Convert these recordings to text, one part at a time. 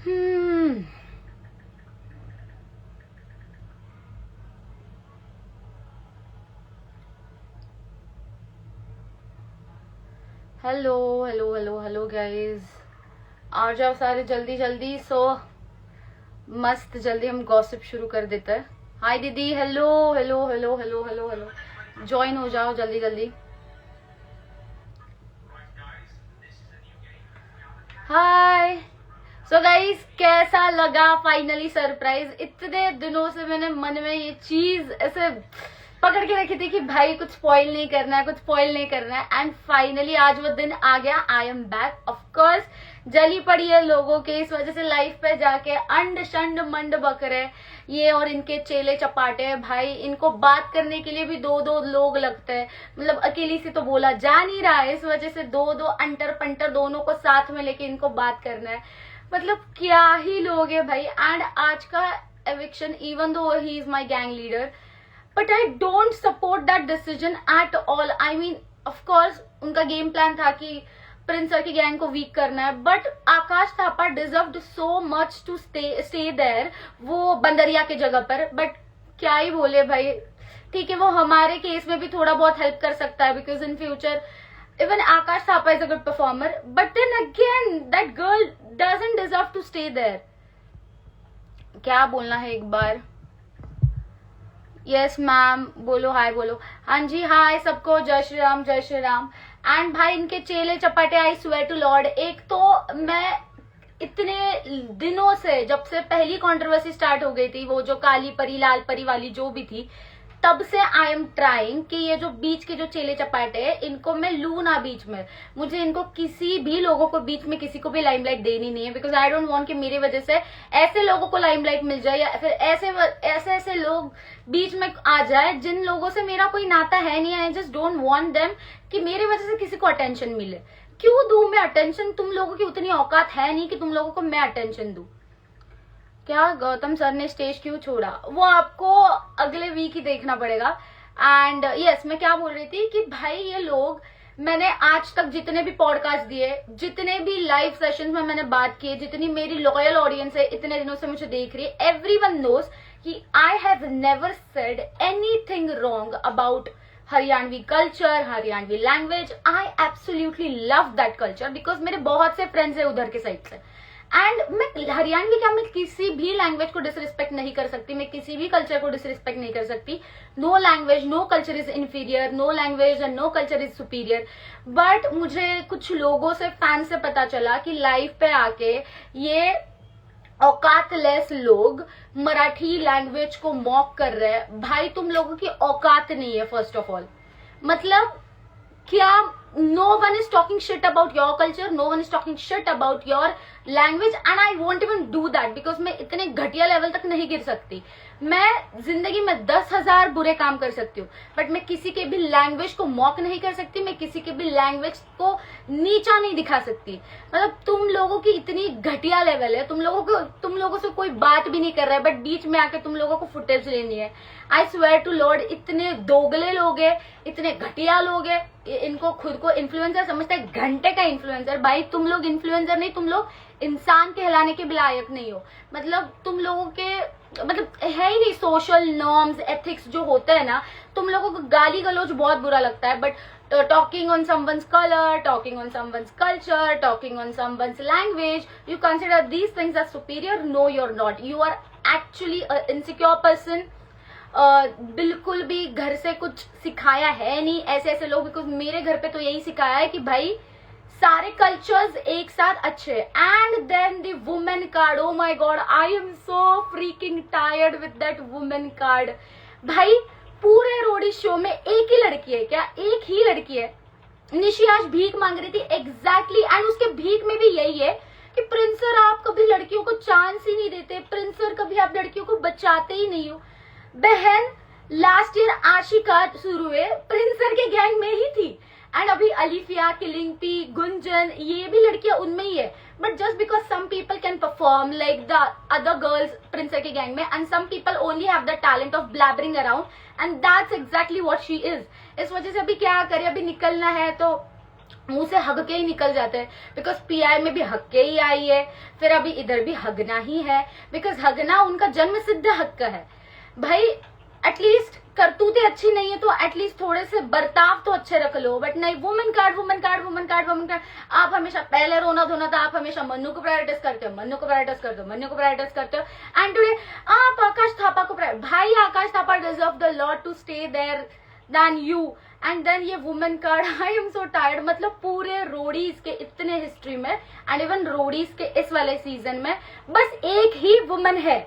Hmm. Hello hello hello hello guys, आ जाओ सारे जल्दी जल्दी। मस्त जल्दी हम गॉसिप शुरू कर देते हैं। हाय दीदी, hello hello hello hello hello hello, join हो जाओ जल्दी जल्दी। हाय। सो गाइस, कैसा लगा फाइनली सरप्राइज? इतने दिनों से मैंने मन में ये चीज ऐसे पकड़ के रखी थी कि भाई कुछ स्पॉइल नहीं करना है, कुछ स्पॉइल नहीं करना है, एंड फाइनली आज वो दिन आ गया। I am back. Of course जली पड़ी है लोगों के, इस वजह से लाइफ पे जाके अंड शंड मंड बकरे ये और इनके चेले चपाटे हैं भाई। इनको बात करने के लिए भी दो दो लोग लगते हैं, मतलब अकेली से तो बोला जा नहीं रहा है, इस वजह से दो दो अंटर पंटर दोनों को साथ में लेके इनको बात करना है। मतलब क्या ही लोग है भाई। एंड आज का eviction, even though he is my gang leader, but I don't support that decision at all. I mean of course उनका गेम प्लान था कि प्रिंस सर की गैंग को वीक करना है, but Aakash Thapa deserved so much to stay there, वो बंदरिया के जगह पर। बट क्या ही बोले भाई, ठीक है वो हमारे केस में भी थोड़ा बहुत हेल्प कर सकता है, because in future even Akash Thapa is a good performer, but then again that girl doesn't deserve to stay there. क्या बोलना है एक बार? यस मैम, बोलो हाय बोलो। हाँ जी हाय सबको, जय श्री राम जय श्री राम। एंड भाई इनके चेले चपाटे, आई स्वेयर टू लॉर्ड, एक तो मैं इतने दिनों से, जब से पहली कंट्रोवर्सी स्टार्ट हो गई थी, वो जो काली परी लाल परी वाली जो भी थी, तब से आई एम ट्राइंग कि ये जो बीच के जो चेले चपाटे है इनको मैं लू ना बीच में। मुझे इनको किसी भी लोगों को बीच में किसी को भी लाइमलाइट देनी नहीं है, बिकॉज आई डोंट वांट कि मेरी वजह से ऐसे लोगों को लाइमलाइट मिल जाए, या फिर ऐसे ऐसे लोग बीच में आ जाए जिन लोगों से मेरा कोई नाता है नहीं। I just don't want them कि मेरी वजह से किसी को अटेंशन मिले। क्यों दूं मैं अटेंशन? तुम लोगों की उतनी औकात है नहीं कि तुम लोगों को मैं अटेंशन दूं। क्या गौतम सर ने स्टेज क्यों छोड़ा, वो आपको अगले वीक ही देखना पड़ेगा। एंड यस, मैं क्या बोल रही थी कि भाई ये लोग, मैंने आज तक जितने भी पॉडकास्ट दिए, जितने भी लाइव सेशंस में मैंने बात की, जितनी मेरी लॉयल ऑडियंस है इतने दिनों से मुझे देख रही है, एवरीवन नोज कि I have never said anything wrong about Haryanvi culture, Haryanvi language. I absolutely love that culture, because मेरे बहुत से फ्रेंड्स है उधर के साइड से। एंड मैं हरियाणवी क्या, मैं किसी भी लैंग्वेज को डिसरिस्पेक्ट नहीं कर सकती, मैं किसी भी कल्चर को डिसरिस्पेक्ट नहीं कर सकती। No language no culture is inferior, no language and no culture is superior. But मुझे कुछ लोगों से, फैन से पता चला कि लाइव पे आके ये औकातलेस लोग मराठी लैंग्वेज को मॉक कर रहे हैं। भाई तुम लोगों की औकात नहीं है फर्स्ट ऑफ ऑल। मतलब क्या, no one is talking shit about your culture, no one is talking shit about your language, and I won't even do that because मैं इतने घटिया लेवल तक नहीं गिर सकती। मैं जिंदगी में 10,000 बुरे काम कर सकती हूँ, बट मैं किसी के भी लैंग्वेज को मॉक नहीं कर सकती, मैं किसी के भी लैंग्वेज को नीचा नहीं दिखा सकती। मतलब तुम लोगों की इतनी घटिया लेवल है, तुम लोगों से कोई बात भी नहीं कर रहा है, बट बीच में आके तुम लोगों को फुटेज लेनी है। आई स्वेयर टू लॉर्ड, इतने दोगले लोग हैं, इतने घटिया लोग हैं, इनको खुद को इन्फ्लुएंसर समझते हैं, घंटे का इन्फ्लुएंसर। भाई तुम लोग इन्फ्लुएंसर नहीं, तुम लोग इंसान कहलाने के भी लायक नहीं हो। मतलब तुम लोगों के मतलब है ही नहीं सोशल नॉर्म्स एथिक्स जो होते हैं ना। तुम लोगों को गाली गलौज बहुत बुरा लगता है, but talking on someone's color, talking on someone's culture, talking on someone's language, you consider these things as superior? No, you're not. You are actually an insecure person. बिल्कुल भी घर से कुछ सिखाया है नहीं ऐसे ऐसे लोग, बिकॉज मेरे घर पे तो यही सिखाया है कि भाई सारे कल्चर्स एक साथ अच्छे। And then the women card, oh my god, I am so freaking tired with that women card. भाई पूरे रोडी शो में एक ही लड़की है क्या? एक ही लड़की है। निशी आज भीख मांग रही थी एग्जैक्टली, एंड उसके भीख में भी यही है कि प्रिंस सर आप कभी लड़कियों को चांस ही नहीं देते, प्रिंस सर कभी आप लड़कियों को बचाते ही नहीं हो। बहन लास्ट ईयर आशिका शुरू हुए प्रिंस सर के गैंग में ही थी, एंड अभी अलीफिया, किलिंगपी, गुंजन, ये भी लड़कियां उनमें ही है। But just because some people can perform like the other girls Prince sir के गैंग में, and some people only have the talent of blabbering around, and that's exactly what she is. इस वजह से अभी क्या करे, अभी निकलना है तो मुंह से हग के ही निकल जाते हैं, बिकॉज पीआई में भी हग के ही आई है, फिर अभी इधर भी हगना ही है, बिकॉज हगना उनका जन्म सिद्ध हक है भाई। एटलीस्ट करतूतें अच्छी नहीं है तो एटलीस्ट थोड़े से बर्ताव तो अच्छे रख लो, बट नहीं, women card women card women card women card. आप हमेशा पहले रोना धोना था, आप हमेशा मन्नू को प्रायोरिटाइज करते हो, मन्नू को प्रायोरिटाइज करते हो, मन्नू को प्रायोरिटाइज करते हो, एंड टुडे आप आकाश थापा को भाई Akash Thapa deserve the lot to stay there than you, and then ये women card. I am so tired. मतलब पूरे रोडीज के इतने हिस्ट्री में एंड इवन रोडीज के इस वाले सीजन में बस एक ही वुमेन है,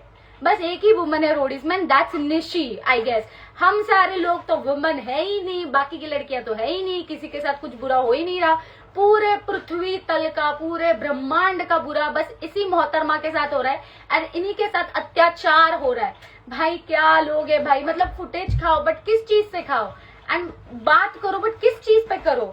बस एक ही वुमन है रोडीज में, दैट्स निशी आई गेस। हम सारे लोग तो वुमन है ही नहीं, बाकी की लड़कियां तो है ही नहीं, किसी के साथ कुछ बुरा हो ही नहीं रहा। पूरे पृथ्वी तल का, पूरे ब्रह्मांड का बुरा बस इसी मोहतरमा के साथ हो रहा है, और इन्हीं के साथ अत्याचार हो रहा है। भाई क्या लोग है भाई, मतलब फुटेज खाओ बट किस चीज से खाओ, एंड बात करो बट किस चीज पे करो।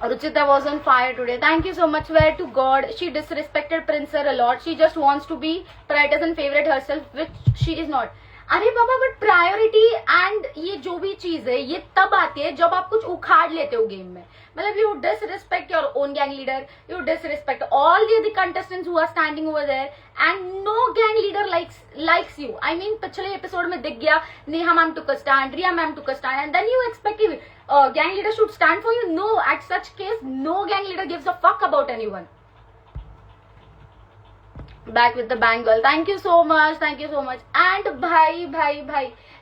Ruchita was on fire today. Thank you so much. Swear to God, she disrespected Prince Sir a lot. She just wants to be prioritize and favorite herself, which she is not. अरे बाबा, but priority and ये जो भी चीज है ये तब आती है जब आप कुछ उखाड़ लेते हो गेम में। मतलब you disrespect your own gang leader, you disrespect all the contestants who are standing over there, and no gang leader likes you. I mean पिछले एपिसोड में दिख गया, Neha ma'am took a stand, Riya ma'am took a stand, and then you expect gang leader should stand for you. No, at such case no gang leader gives a fuck about anyone. Back with the bang girl. Thank you so much, thank you so much. And भाई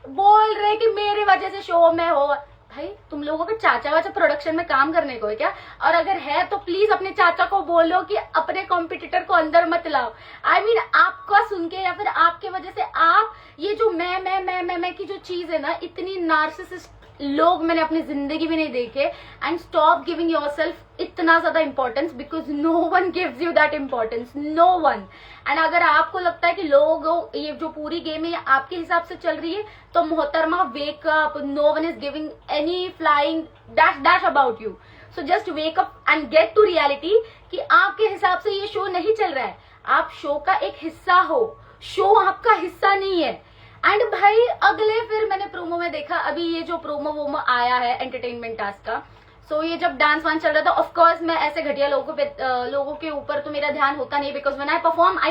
बोल रहे कि मेरी वजह से show में हो। भाई तुम लोगों के चाचा वाचा प्रोडक्शन में काम करने को है क्या? और अगर है तो प्लीज अपने चाचा को बोलो कि अपने कॉम्पिटिटर को अंदर मत लाओ। आई मीन आपका सुन के या फिर आपके वजह से आप ये जो मैं की जो चीज है ना, इतनी नार्सिसिस्ट लोग मैंने अपनी जिंदगी में नहीं देखे। एंड स्टॉप गिविंग योरसेल्फ इतना ज्यादा importance, because no one gives you that importance, no one. And अगर आपको लगता है कि लोग ये जो पूरी गेम है आपके हिसाब से चल रही है, तो मोहतरमा wake up, no one is giving any flying dash about you. So just wake up and get to reality कि आपके हिसाब से ये शो नहीं चल रहा है, आप शो का एक हिस्सा हो, शो आपका हिस्सा नहीं है। एंड भाई अगले फिर मैंने प्रोमो में देखा, अभी ये जो प्रोमो वोमो आया है एंटरटेनमेंट टास्क का, सो ये जब डांस वांस चल रहा था, ऑफ कोर्स मैं ऐसे घटिया लोगों के ऊपर तो मेरा ध्यान होता नहीं, because when I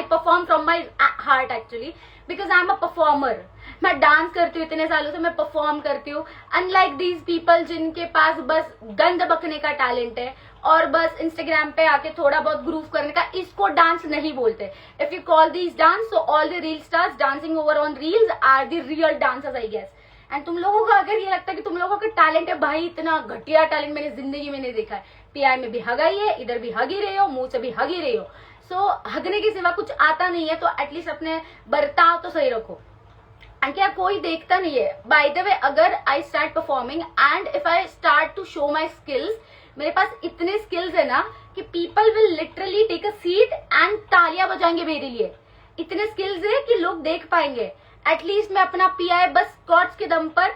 perform from my heart actually, because I am a performer. मैं डांस करती हूँ इतने सालों से, मैं परफॉर्म करती हूँ, अनलाइक दीज पीपल जिनके पास बस गंद बकने का टैलेंट है और बस इंस्टाग्राम पे आके थोड़ा बहुत ग्रूव करने का, इसको डांस नहीं बोलते। If you call these dance, so all the reel stars dancing over on reels are the real dancers I guess. And तुम लोगों का अगर ये लगता है कि तुम लोगों का टैलेंट है, भाई इतना घटिया टैलेंट मैंने जिंदगी में नहीं देखा है। पीआई में भी हगा ही है, इधर भी हग ही रहे हो, मुंह से भी हग ही रहे हो। सो हगने के सिवा कुछ आता नहीं है, तो एटलीस्ट अपने बर्ताव तो सही रखो। एंड क्या कोई देखता नहीं है? बाय द वे, अगर I start performing and if I start to show my skills, मेरे पास इतने स्किल्स है ना कि people will literally take a seat and तालियां बजाएंगे मेरे लिए। इतने स्किल्स है कि लोग देख पाएंगे। एटलीस्ट मैं अपना पीआई बस स्कॉट्स के दम पर,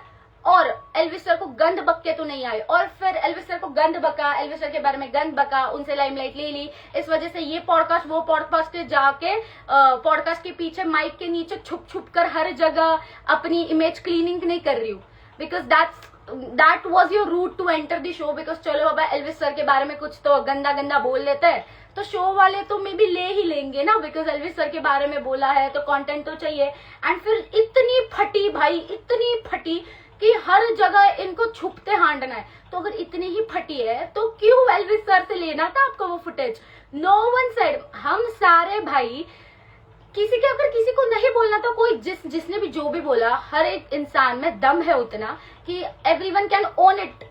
और एल्विस सर को गंद बक के तो नहीं आए, और फिर एल्विस सर को गंद बका, एल्विस सर के बारे में गंद बका, उनसे लाइमलाइट ले ली, इस वजह से ये पॉडकास्ट वो पॉडकास्ट जाके पॉडकास्ट के पीछे माइक के नीचे छुप छुप कर हर जगह अपनी इमेज क्लीनिंग नहीं कर रही हूँ, because that was your root to enter the show. Because चलो बाबा एल्विस सर के बारे में कुछ तो गंदा गंदा बोल लेते हैं, तो शो वाले तो मे भी ले ही लेंगे ना, बिकॉज एल्विस सर के बारे में बोला है तो कंटेंट तो चाहिए। एंड फिर इतनी फटी भाई, इतनी फटी कि हर जगह इनको छुपते हांडना है। तो अगर इतनी ही फटी है तो क्यों एल्विस सर से लेना था आपको वो फुटेज? No one said. हम सारे भाई, किसी के अगर किसी को नहीं बोलना तो कोई जिसने भी जो भी बोला, हर एक इंसान में दम है उतना कि everyone can own it,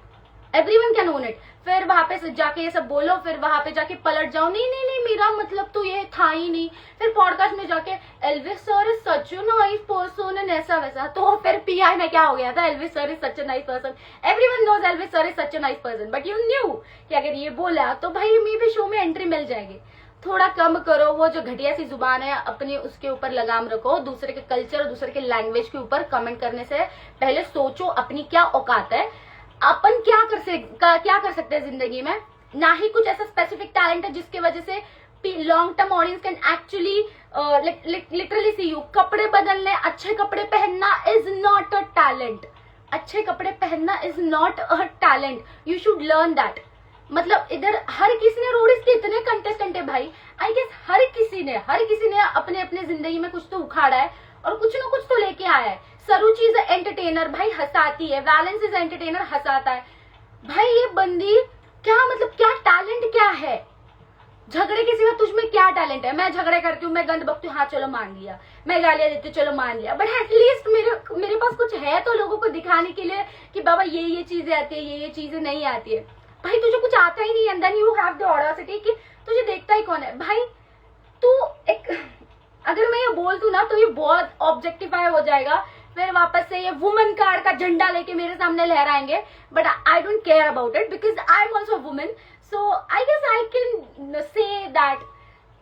everyone can own it. फिर वहां पे जाके ये सब बोलो, फिर वहां पे जाके पलट जाओ, नहीं मेरा मतलब तो ये था ही नहीं। फिर पॉडकास्ट में जाके Elvis sir is such a nice person and ऐसा वैसा, तो फिर पीआई में क्या हो गया था? Elvish sir is such a nice person, everyone knows Elvish sir is such a nice person, but you knew कि अगर ये बोला तो भाई मे भी शो में एंट्री मिल जाएगी। थोड़ा कम करो वो जो घटिया सी जुबान है अपनी, उसके ऊपर लगाम रखो। दूसरे के कल्चर और दूसरे के लैंग्वेज के ऊपर कमेंट करने से पहले सोचो अपनी क्या औकात है, अपन क्या कर सकते हैं जिंदगी में। ना ही कुछ ऐसा स्पेसिफिक टैलेंट है जिसकी वजह से long term audience can actually literally see you. कपड़े बदलने, अच्छे कपड़े पहनना इज नॉट अ टैलेंट। अच्छे कपड़े पहनना is not a talent, you should learn that. मतलब इधर हर किसी ने, रोडीज के इतने कंटेस्टेंट है भाई, आई गेस हर किसी ने अपने अपने जिंदगी में कुछ तो उखाड़ा है और कुछ ना कुछ तो लेके आया है। सरुचि इज एंटरटेनर, भाई हंसाती है। वैलेंस इज एंटरटेनर, हंसाता है। भाई ये बंदी क्या, मतलब क्या टैलेंट क्या है? झगड़े के सिवा तुझ में क्या टैलेंट है? मैं झगड़े करती हूँ, मैं गंद बकती हूँ, हाँ चलो मान लिया। मैं गालियां देती हूँ, चलो मान लिया। बट एटलीस्ट मेरे पास कुछ है तो लोगों को दिखाने के लिए कि बाबा ये चीजें आती है, ये चीजें नहीं आती है। भाई तुझे कुछ आता ही नहीं, and then you have the audacity कि तुझे देखता ही कौन है? भाई तू एक, अगर मैं ये बोल दूं ना तो ये बहुत ऑब्जेक्टिफाई हो जाएगा, फिर वापस से ये वुमेन कार्ड का झंडा लेके मेरे सामने लहराएंगे। But I don't care about it because I am also women, so I guess I can say that.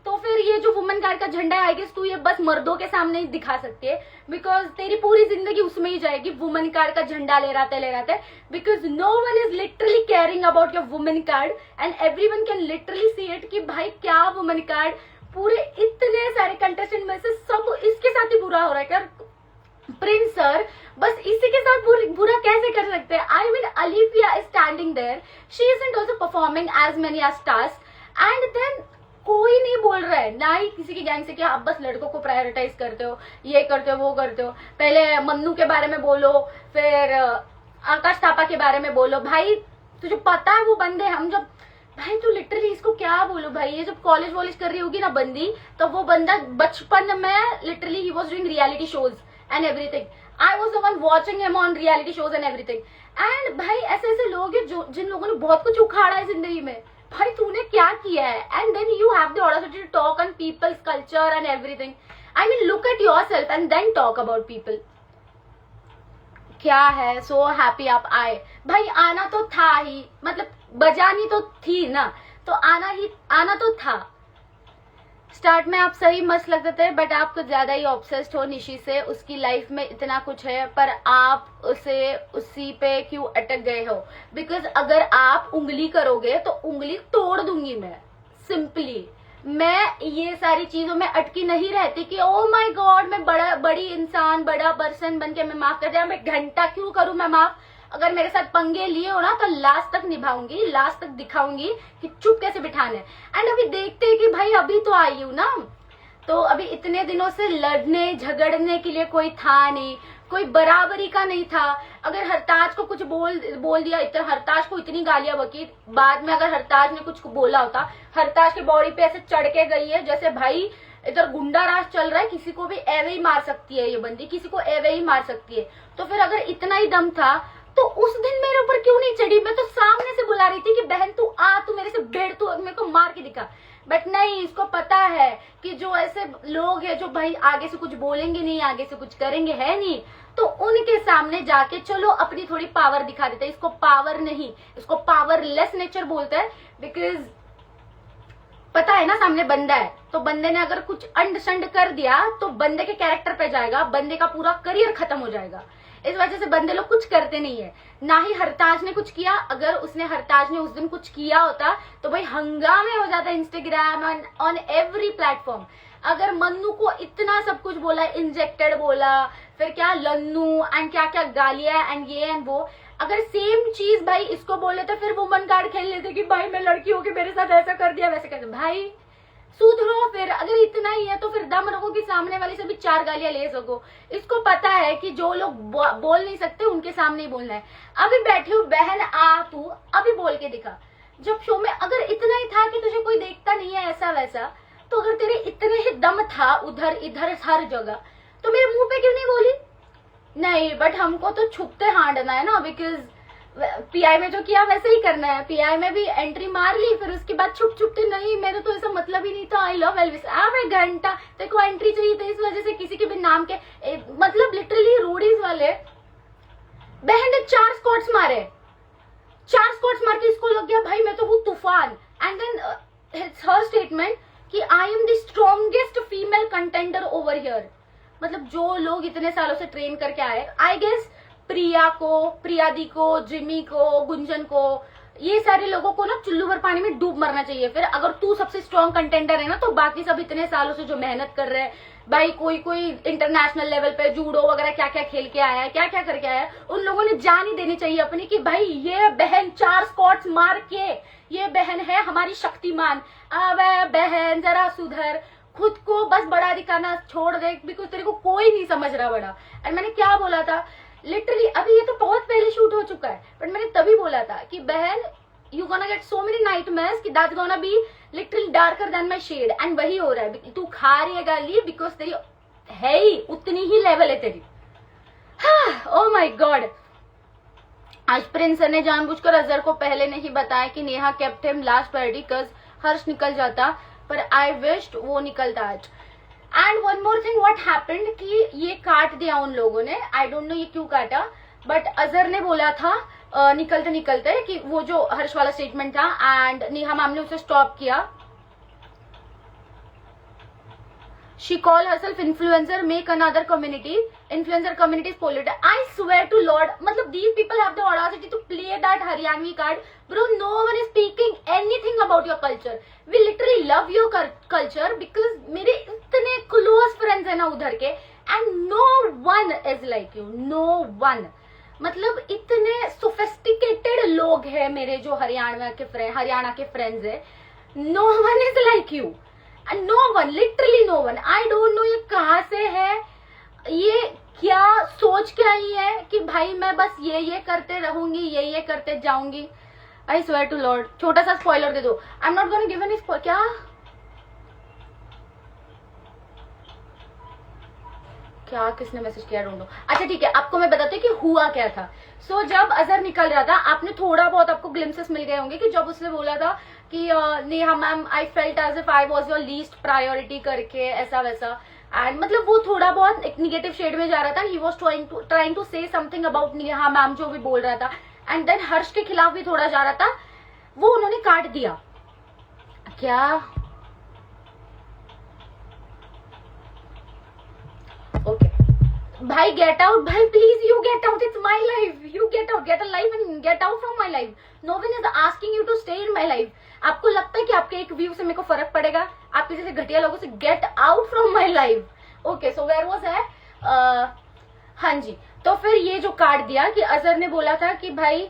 तो फिर ये जो वुमेन कार्ड का झंडा है, आई गेस तू ये बस मर्दों के सामने ही दिखा सकती है, बिकॉज तेरी पूरी जिंदगी उसमें ही जाएगी, वुमेन कार्ड का झंडा लहराते, because no one is literally caring about your women card and every one can literally see it कि भाई क्या वुमेन कार्ड। पूरे इतने सारे कंटेस्टेंट में से सब इसके साथ ही बुरा हो रहा है क्या? प्रिंस सर बस इसी के साथ बुरा कैसे कर सकते हैं? I mean Alifiya is standing there, she isn't also performing as many as task, and then कोई नहीं बोल रहा है, ना ही किसी की गैंग से कि आप बस लड़कों को प्रायोरिटाइज करते हो, ये करते हो, वो करते हो। पहले मन्नू के बारे में बोलो, फिर आकाश थापा के बारे में बोलो। भाई तुझे पता है वो बंदे, हम जब, भाई तू लिटरली इसको क्या बोलो भाई, ये जब कॉलेज वॉलेज कर रही होगी ना बंदी, तो वो बंदा बचपन में literally he was doing reality shows and everything. I was the one watching him on reality shows and everything. And भाई ऐसे ऐसे लोग हैं जिन लोगों ने बहुत कुछ उखाड़ा है जिंदगी में। भाई तूने क्या किया है? And then you have the audacity to talk on people's culture and everything. I mean look at yourself and then talk about people. क्या है, सो हैप्पी आप आए। भाई आना तो था ही, मतलब बजानी तो थी ना, तो आना तो था। स्टार्ट में आप सही मस्त लगते थे, बट आप कुछ ज्यादा ही ऑब्सेस्ड हो निशी से। उसकी लाइफ में इतना कुछ है, पर आप उसे उसी पे क्यों अटक गए हो? बिकॉज अगर आप उंगली करोगे तो उंगली तोड़ दूंगी मैं, सिंपली। मैं ये सारी चीजों में अटकी नहीं रहती कि ओ माय गॉड मैं बड़ी इंसान, बड़ा पर्सन बन के मैं माफ कर दिया। मैं घंटा क्यों करूं मैं माफ? अगर मेरे साथ पंगे लिए हो ना तो लास्ट तक निभाऊंगी, लास्ट तक दिखाऊंगी कि चुप कैसे बिठाना है। एंड अभी देखते हैं कि भाई अभी तो आई हूं ना, तो अभी इतने दिनों से लड़ने झगड़ने के लिए कोई था नहीं, कोई बराबरी का नहीं था। अगर हरताज को कुछ बोल दिया, इतना हरताज को इतनी गालियां बकी, बाद में अगर हरताज ने कुछ बोला होता, हरताज की बॉडी पे ऐसे चढ़ के गई है जैसे भाई इधर गुंडा राज चल रहा है, किसी को भी एवे ही मार सकती है ये बंदी, किसी को एवे ही मार सकती है। तो फिर अगर इतना ही दम था तो उस दिन मेरे ऊपर क्यों नहीं चढ़ी? मैं तो सामने से बुला रही थी कि बहन तू आ, तू मेरे से भिड़, तू मेरे को मार के दिखा। बट नहीं, इसको पता है कि जो ऐसे लोग हैं जो भाई आगे से कुछ बोलेंगे नहीं, आगे से कुछ करेंगे है नहीं, तो उनके सामने जाके चलो अपनी थोड़ी पावर दिखा देते हैं। इसको पावर नहीं, इसको पावरलेस नेचर बोलते हैं। बिकॉज पता है ना सामने बंदा है, तो बंदे ने अगर कुछ अंड संड कर दिया तो बंदे के कैरेक्टर पे जाएगा, बंदे का पूरा करियर खत्म हो जाएगा। इस वजह से बंदे लोग कुछ करते नहीं है। ना ही हरताज ने कुछ किया। अगर हरताज ने उस दिन कुछ किया होता तो भाई हंगामे हो जाता इंस्टाग्राम ऑन एवरी प्लेटफॉर्म। अगर मन्नू को इतना सब कुछ बोला, इंजेक्टेड बोला, फिर क्या लन्नू एंड क्या क्या गालियां एंड ये एंड वो, अगर सेम चीज भाई इसको बोले तो फिर वुमन कार्ड खेल लेते कि भाई मैं लड़की होके मेरे साथ ऐसा कर दिया वैसे कर दिया। भाई सुधरो फिर, अगर इतना ही है तो फिर दम रखो कि सामने वाले से भी 4 गालियां ले सको। इसको पता है कि जो लोग बोल नहीं सकते उनके सामने ही बोलना है। अभी बैठी हूँ बहन, आ तू अभी बोल के दिखा। जब शो में अगर इतना ही था कि तुझे कोई देखता नहीं है ऐसा वैसा, तो अगर तेरे इतने ही दम था उधर इधर हर जगह, तो मेरे मुंह पे क्यों नहीं बोली? नहीं, बट हमको तो छुपते हांडना है ना, बिकॉज पीआई में जो किया वैसे ही करना है। पीआई में भी एंट्री मार ली, फिर उसके बाद छुप छुपते नहीं, मेरे तो ऐसा मतलब ही नहीं था। आई लव एल्विस, एक घंटा तेरे को एंट्री चाहिए थी, इस वजह से किसी के भी नाम के मतलब लिटरली रोडीज वाले बहन ने 4 स्क्वाट्स मारे, 4 स्क्वाट्स मार के इसको लग गया भाई मैं तो हूँ तूफान। And then it's her statement कि I am the strongest female contender over here. मतलब जो लोग इतने सालों से ट्रेन करके आए, आई गेस प्रिया दी को, जिमी को, गुंजन को, ये सारे लोगों को ना चुल्लू भर पानी में डूब मरना चाहिए। फिर अगर तू सबसे स्ट्रॉन्ग कंटेंडर है ना, तो बाकी सब इतने सालों से जो मेहनत कर रहे हैं भाई, कोई इंटरनेशनल लेवल पे जूडो वगैरह क्या क्या खेल के आया है, क्या क्या करके आया है, उन लोगों ने जान ही देनी चाहिए अपनी कि भाई ये बहन 4 स्क्वाट्स मार के, ये बहन है हमारी शक्तिमान। अब बहन जरा सुधर, खुद को बस बड़ा दिखाना छोड़ दे, बिकॉज तेरे को कोई नहीं समझ रहा बड़ा। एंड मैंने क्या बोला था लिटरली, अभी ये तो बहुत पहले शूट हो चुका है, बट मैंने तभी बोला था कि बहन you gonna get so many nightmares कि that's gonna be literally darker than my shade. And वही हो रहा है, तू खा रही है गाली बिकॉज तेरी है ही उतनी ही लेवल है तेरी। ओ माय गॉड, आज प्रिंस सर ने जानबूझकर अजहर को पहले नहीं बताया कि Neha kept him last priority because Harsh निकल जाता, पर आई विश्ड वो निकलता आज। And one more thing what happened कि ये काट दिया उन लोगों ने, आई डोंट नो ये क्यों काटा, बट अजहर ने बोला था निकलते निकलते कि वो जो हर्ष वाला स्टेटमेंट था, एंड नेहा मैम ने उसे स्टॉप किया। She called herself influencer, make another community. Influencer community is polluted. I swear to Lord, मतलब these people have the audacity to play that Haryanvi card. Bro, no one is speaking anything about your culture. We literally love your culture because मेरे इतने close friends हैं ना उधर के, and no one is like you. No one. मतलब इतने sophisticated लोग हैं मेरे जो हरियाणा के friends हैं. No one is like you. No one, literally no one. I don't know ये कहाँ से है, ये क्या सोच के आई है कि भाई मैं बस ये करते रहूंगी, ये करते जाऊंगी। आई स्वेयर टू लॉर्ड, छोटा सा स्पॉइलर दे दो, I am not gonna give any spoiler. क्या किसने मैसेज किया, ढूंढो। अच्छा ठीक है, आपको मैं बताती हूँ कि हुआ क्या था। सो जब अजहर निकल रहा था, आपने थोड़ा बहुत आपको ग्लिम्सेस मिल गए होंगे कि जब उसने बोला था कि Neha ma'am I felt as if I was your least priority करके, ऐसा वैसा, एंड मतलब वो थोड़ा बहुत एक निगेटिव शेड में जा रहा था। He was trying to say something about Neha ma'am, जो भी बोल रहा था, एंड देन हर्ष के खिलाफ भी थोड़ा जा रहा था, वो उन्होंने काट दिया। क्या ओके भाई, गेट आउट भाई, please you get out, it's my life, you get out, get a life and get out from my life. No one is asking you to stay in my life. आपको लगता है कि आपके एक view से मेरे को फर्क पड़ेगा? आपके जैसे घटिया लोगों से get out from my life. Okay, so where was है, हाँ जी। तो फिर ये जो काट दिया कि अजहर ने बोला था कि भाई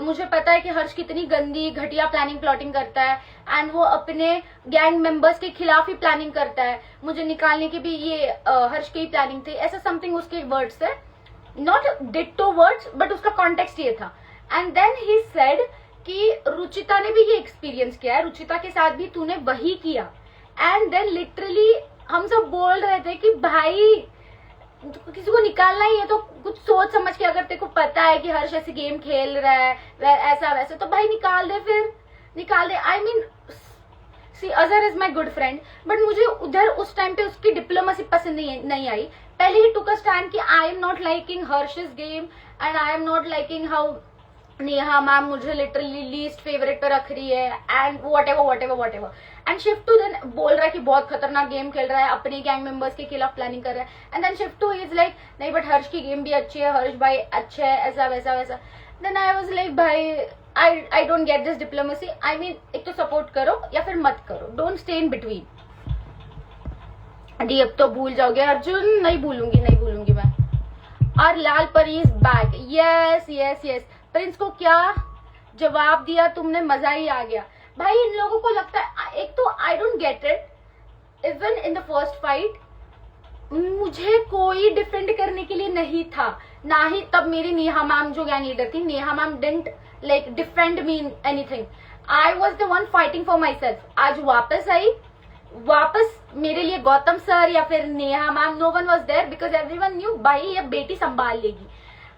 मुझे पता है कि हर्ष कितनी गंदी घटिया प्लानिंग प्लॉटिंग करता है, एंड वो अपने गैंग मेंबर्स के खिलाफ ही प्लानिंग करता है, मुझे निकालने की भी ये हर्ष की ही प्लानिंग थी, ऐसा समथिंग उसके वर्ड्स थे, नॉट डिट्टो वर्ड्स बट उसका कॉन्टेक्स्ट ये था। एंड देन ही सेड कि रुचिता ने भी ये एक्सपीरियंस किया है, रुचिता के साथ भी तूने वही किया। एंड देन लिटरली हम सब बोल रहे थे कि भाई किसी को निकालना ही है तो कुछ सोच समझ के, अगर तेरे को पता है कि हर्ष ऐसे गेम खेल रहा है ऐसा वैसे, तो भाई निकाल दे, फिर निकाल दे। I mean she Azhar is my good friend, but मुझे उधर उस टाइम पे उसकी डिप्लोमेसी पसंद नहीं आई। पहले ही टुक अ स्टैंड कि I am not liking Harsh's game and I am not liking how Neha ma'am मुझे लिटरली लीस्ट फेवरेट पे रख रही है, and whatever and shift to then बोल रहा है कि बहुत खतरनाक गेम खेल रहा है, अपने गैंग मेंबर्स के खिलाफ प्लानिंग कर रहा है, and then shift to is like नहीं बट हर्ष की गेम भी अच्छी है, हर्ष भाई अच्छे है, ऐसा वैसा। देन आई वाज लाइक भाई I don't get this diplomacy. I mean एक तो सपोर्ट करो या फिर मत करो, don't stay in between. D अब तो भूल जाओगे अर्जुन, नहीं भूलूंगी मैं। और लाल परी इज बैक, यस। प्रिंस को क्या जवाब दिया तुमने, मजा ही आ गया। भाई इन लोगों को लगता है, एक तो I don't get it, even in the first fight मुझे कोई डिफेंड करने के लिए नहीं था, ना ही तब मेरी नेहा मैम जो गैंग लीडर थी, Neha ma'am didn't like defend me in anything, I was the one fighting for myself. आज वापस मेरे लिए गौतम सर या फिर Neha ma'am, no one was there because everyone knew भाई ये बेटी संभाल लेगी।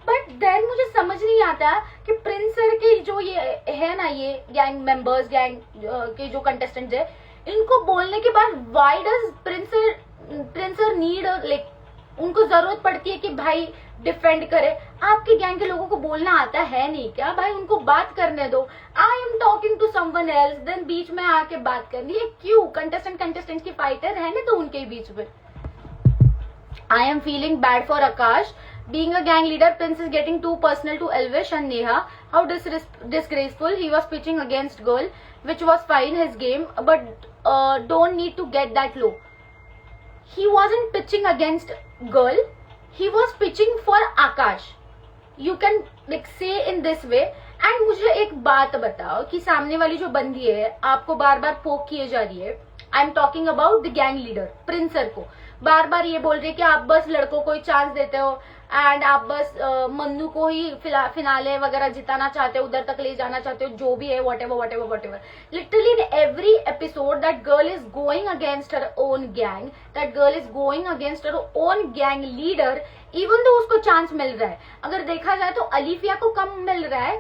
बट देन मुझे समझ नहीं आता कि प्रिंस सर के जो ये है ना, ये गैंग मेंबर्स, गैंग के जो कंटेस्टेंट्स है, इनको बोलने के बाद why does Prince sir need, like उनको जरूरत पड़ती है कि भाई डिफेंड करे? आपके गैंग के लोगों को बोलना आता है नहीं क्या? भाई उनको बात करने दो। I am talking to someone else, then बीच में आके बात करनी है क्यों? कंटेस्टेंट की फाइट है, रहने तो उनके बीच में। I am feeling bad for Akash Being a gang leader, Prince is getting too personal to Elvish and Neha. How disgraceful. He was pitching against girl, which was fine, his game, but don't need to get that low. He wasn't pitching against girl. He was pitching for Akash. You can like say in this way. And मुझे एक बात बताओ कि सामने वाली जो बंदी है आपको बार बार पोक किए जा रही है. आई am talking about the gang leader Prince sir को. बार बार ये बोल रही है कि आप बस लड़कों को ही चांस देते हो एंड आप बस मन्नू को ही फिनाले वगैरह जिताना चाहते हो, उधर तक ले जाना चाहते हो, जो भी है whatever. Literally in every episode that girl is going against her own gang, that girl is going against her own gang leader, even though उसको चांस मिल रहा है. अगर देखा जाए तो अलीफिया को कम मिल रहा है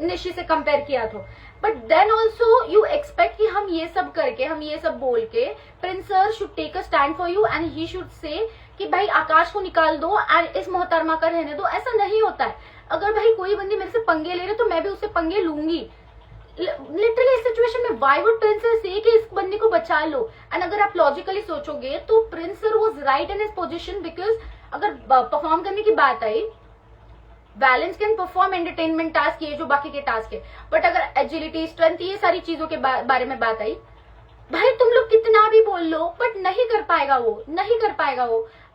निशी से कंपेयर किया तो. But then also you expect कि हम ये सब करके, हम ये सब बोल के Prince sir should take a stand for you and he should say कि भाई आकाश को निकाल दो एंड इस मोहतरमा का रहने दो. ऐसा नहीं होता है. अगर भाई कोई बंदी मेरे से पंगे ले रहे तो मैं भी उससे पंगे लूंगी. लिटरली इस सिचुएशन में व्हाई वुड प्रिंस सर से कि इस बंदी को बचा लो. एंड अगर आप लॉजिकली सोचोगे तो Prince sir was right in his position, because अगर परफॉर्म करने की बात आई, balance can perform entertainment task, ये जो बाकी के टास्क है, बट अगर एजिलिटी, स्ट्रेंथ, ये सारी चीजों के बारे में बात आई, भाई तुम लोग कितना भी बोल लो बट नहीं कर पाएगा वो.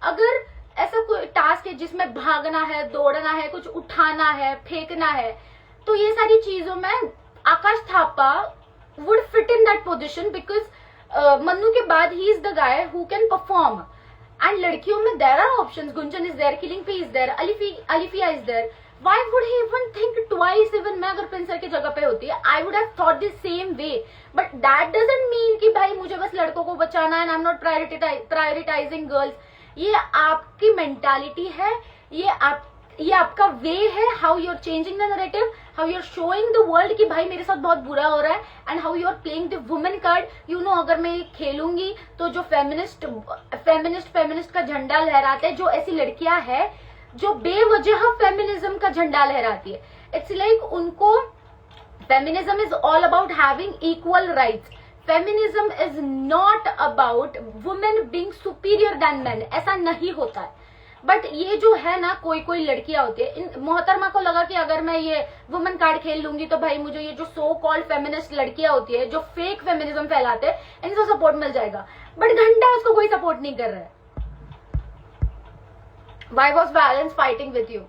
अगर ऐसा कोई टास्क है जिसमें भागना है, दौड़ना है, कुछ उठाना है, फेंकना है, तो ये सारी चीजों में Akash Thapa would fit in that position, because Mannu के बाद ही is the guy who can perform. And लड़कियों में there are options. Gunjan is there, killing P is there, Alifiya is there. Why would he even think twice? Even मैं अगर Prince sir की जगह पे होती है, I would have thought the same way. But that doesn't mean कि भाई मुझे बस लड़कों को बचाना है and I'm not prioritizing girls. ये आपकी मेंटालिटी है, ये आपका वे है. How you're changing the narrative, how you're showing the world कि भाई मेरे साथ बहुत बुरा हो रहा है, and how you're playing the woman card. You know, अगर मैं खेलूंगी तो जो फेमिनिस्ट का झंडा लहराते हैं, जो ऐसी लड़कियां हैं जो बेवजह फेमिनिज्म का झंडा लहराती है, इट्स लाइक उनको feminism is all about having equal rights. Feminism is not about women being superior than men. ऐसा नहीं होता है. बट ये जो है ना, कोई लड़कियां होती है, मोहतरमा को लगा कि अगर मैं ये वुमेन कार्ड खेल लूंगी तो भाई मुझे ये जो सो कॉल्ड फेमिनिस्ट लड़कियां होती है जो फेक फेमिनिज्म फैलाते हैं, इनको सपोर्ट मिल जाएगा. बट घंटा उसको कोई सपोर्ट नहीं कर रहा है. Why was Valence fighting with you?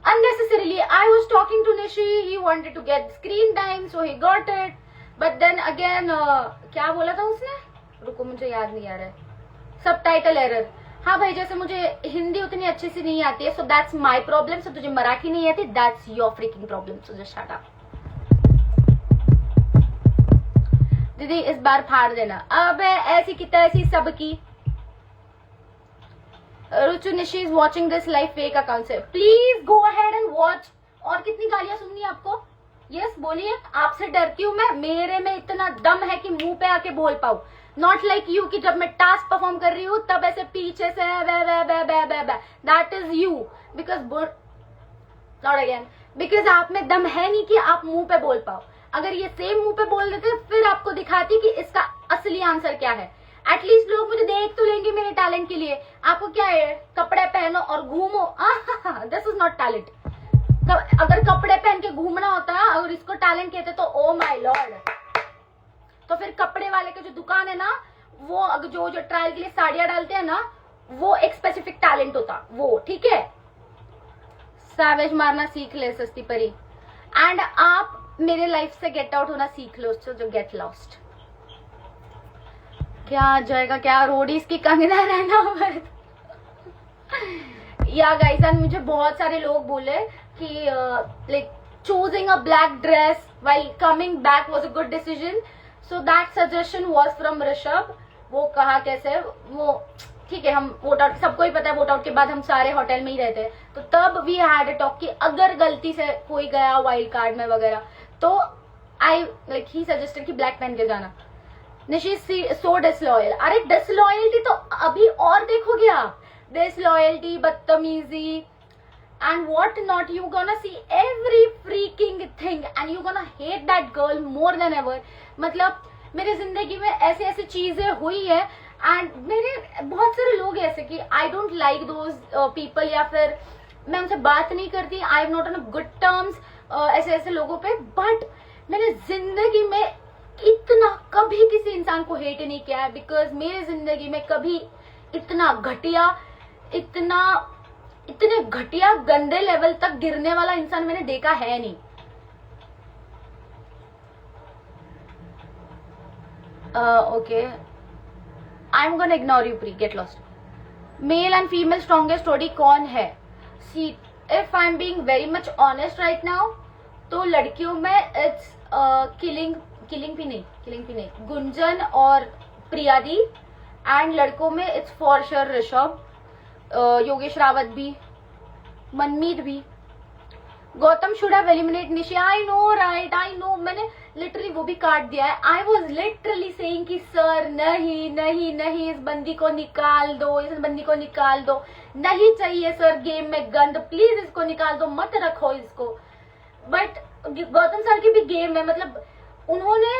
Unnecessarily. I was talking to Nishi. He wanted to get screen time, so he got it. But then again, क्या बोला था उसने? रुको, मुझे याद नहीं आ रहा है. Subtitle error. हाँ भाई, जैसे मुझे हिंदी उतनी अच्छी सी नहीं आती है, so that's my problem. So तुझे मराठी नहीं आती, that's your freaking problem. So just shut up. दीदी इस बार फाड़ देना. अबे ऐसी की तैसी सबकी. Ruchu Nishi is watching this live fake account से. Please go ahead and watch. और कितनी गालियां सुननी है आपको? यस बोलिए. आपसे डरती हूँ मैं. मेरे में इतना दम है कि मुंह पे आके बोल पाऊं. नॉट लाइक यू कि जब मैं टास्क परफॉर्म कर रही हूँ तब ऐसे पीछे say that is you. Because not again, because आप में दम है नहीं कि आप मुंह पे बोल पाओ. अगर ये सेम मुंह पे बोल देते फिर आपको दिखाती कि इसका असली आंसर क्या है. एटलीस्ट लोग मुझे देख तो लेंगे मेरे टैलेंट के लिए. आपको क्या है, कपड़े पहनो और घूमो. This is not talent. अगर कपड़े पहन के घूमना होता है और इसको टैलेंट कहते तो ओ माय लॉर्ड, तो फिर कपड़े वाले की जो दुकान है ना, वो जो ट्रायल के लिए साड़ियां डालते हैं ना, वो एक स्पेसिफिक टैलेंट होता वो. ठीक है, सैवेज मारना सीख ले सस्ती परी. एंड आप मेरे लाइफ से गेट आउट होना सीख लो, जो गेट लॉस्ट. क्या आ जाएगा, क्या रोडीज की कंगना रहना. या गाइस, एंड मुझे बहुत सारे लोग बोले कि like choosing a black dress while coming back was a good decision. So that suggestion was from Rishabh. वो कहा कैसे, वो ठीक है, हम वोट आउट, सबको ही पता है वोट आउट के बाद हम सारे होटल में ही रहते हैं, तो तब वी हैड अ टॉक कि अगर गलती से कोई गया वाइल्ड कार्ड में वगैरह तो आई लाइक ही सजेस्टेड कि ब्लैक पहन के जाना. निशी सो डिसलॉयल. अरे डिसलॉयल्टी तो अभी और देखोगे आप. डिसलॉयल्टी, बदतमीजी and what not. You gonna see every freaking thing and you gonna hate that girl more than ever. मतलब मेरी जिंदगी में ऐसी ऐसी चीजें हुई है एंड मेरे बहुत सारे लोग ऐसे कि I don't like those people, या फिर मैं उनसे बात नहीं करती, आई am not on good terms ऐसे ऐसे लोगों पे। बट मैंने जिंदगी में इतना कभी किसी इंसान को हेट नहीं किया है, बिकॉज मेरी जिंदगी में कभी इतना घटिया, इतने घटिया गंदे लेवल तक गिरने वाला इंसान मैंने देखा है नहीं। Okay, I am gonna ignore you, pre get lost. Male and female strongest जोड़ी कौन है? See, if I am being very much honest right now, तो लड़कियों में इट्स किलिंग भी नहीं, गुंजन और प्रियादी। एंड लड़कों में it's for sure Rishabh, Yogesh Rawat भी, मनमीत भी। Gautam should have eliminate Nishi, I know right, I no, मैंने लिटरली वो भी काट दिया है। आई वॉज लिटरली सेइंग कि सर नहीं नहीं नहीं, इस बंदी को निकाल दो, इस बंदी को निकाल दो, नहीं चाहिए सर गेम में गंद, प्लीज इसको निकाल दो, मत रखो इसको। बट गौतम सर की भी गेम है, मतलब उन्होंने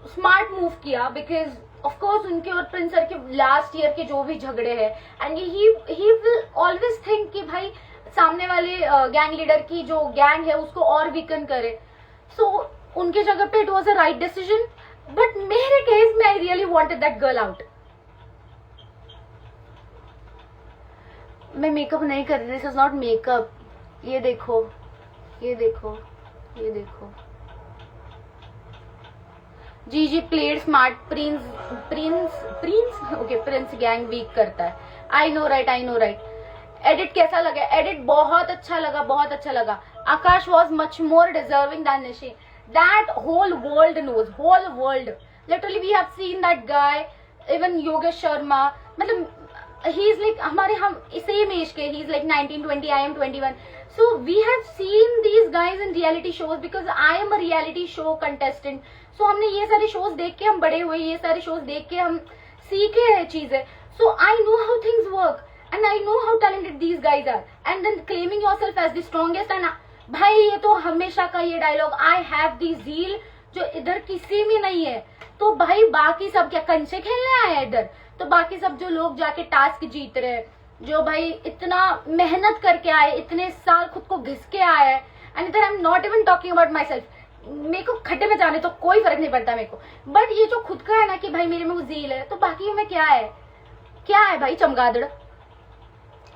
स्मार्ट मूव किया, बिकॉज ऑफ कोर्स उनके और प्रिंस सर के लास्ट ईयर के जो भी झगड़े हैं, and he will always think कि भाई सामने वाले गैंग लीडर की जो गैंग है उसको और वीकन करे। सो उनके जगह पे it was a right decision, but मेरे केस में I really wanted that girl out. मैं मेकअप नहीं कर रही, दिस इज नॉट मेकअप, ये देखो, ये देखो, ये देखो। जी played smart, Prince okay, Prince gang weak करता है। आई नो राइट। एडिट कैसा लगा? एडिट बहुत अच्छा लगा, बहुत अच्छा लगा। Akash was much more deserving than Nishi, that whole world knows, whole world, literally we have seen that guy, even Yogesh Sharma, मतलब he is like हमारे, हम सेम एज के, he is like 19-20, I am 21, so we have seen these guys in reality shows because I am a reality show contestant, so हमने ये सारे shows देख के हम बड़े हुए, ये सारे shows देख के हम सीखे हैं चीजें, so I know how things work and I know how talented these guys are, and then claiming yourself as the strongest, and भाई ये तो हमेशा का ये dialogue, I have the zeal, जो इधर किसी में नहीं है, तो भाई बाकी सब क्या कंचे खेलने आए हैं इधर? तो बाकी सब जो लोग जाके टास्क जीत रहे हैं, जो भाई इतना मेहनत करके आए, इतने साल खुद को घिस के आए, एंड इधर आई am not even talking about my self, मेरे को खड्डे में जाने तो कोई फर्क नहीं पड़ता मेरे को, बट ये जो खुद का है ना कि भाई मेरे में वो जील है, तो बाकी में क्या है भाई चमगादड़।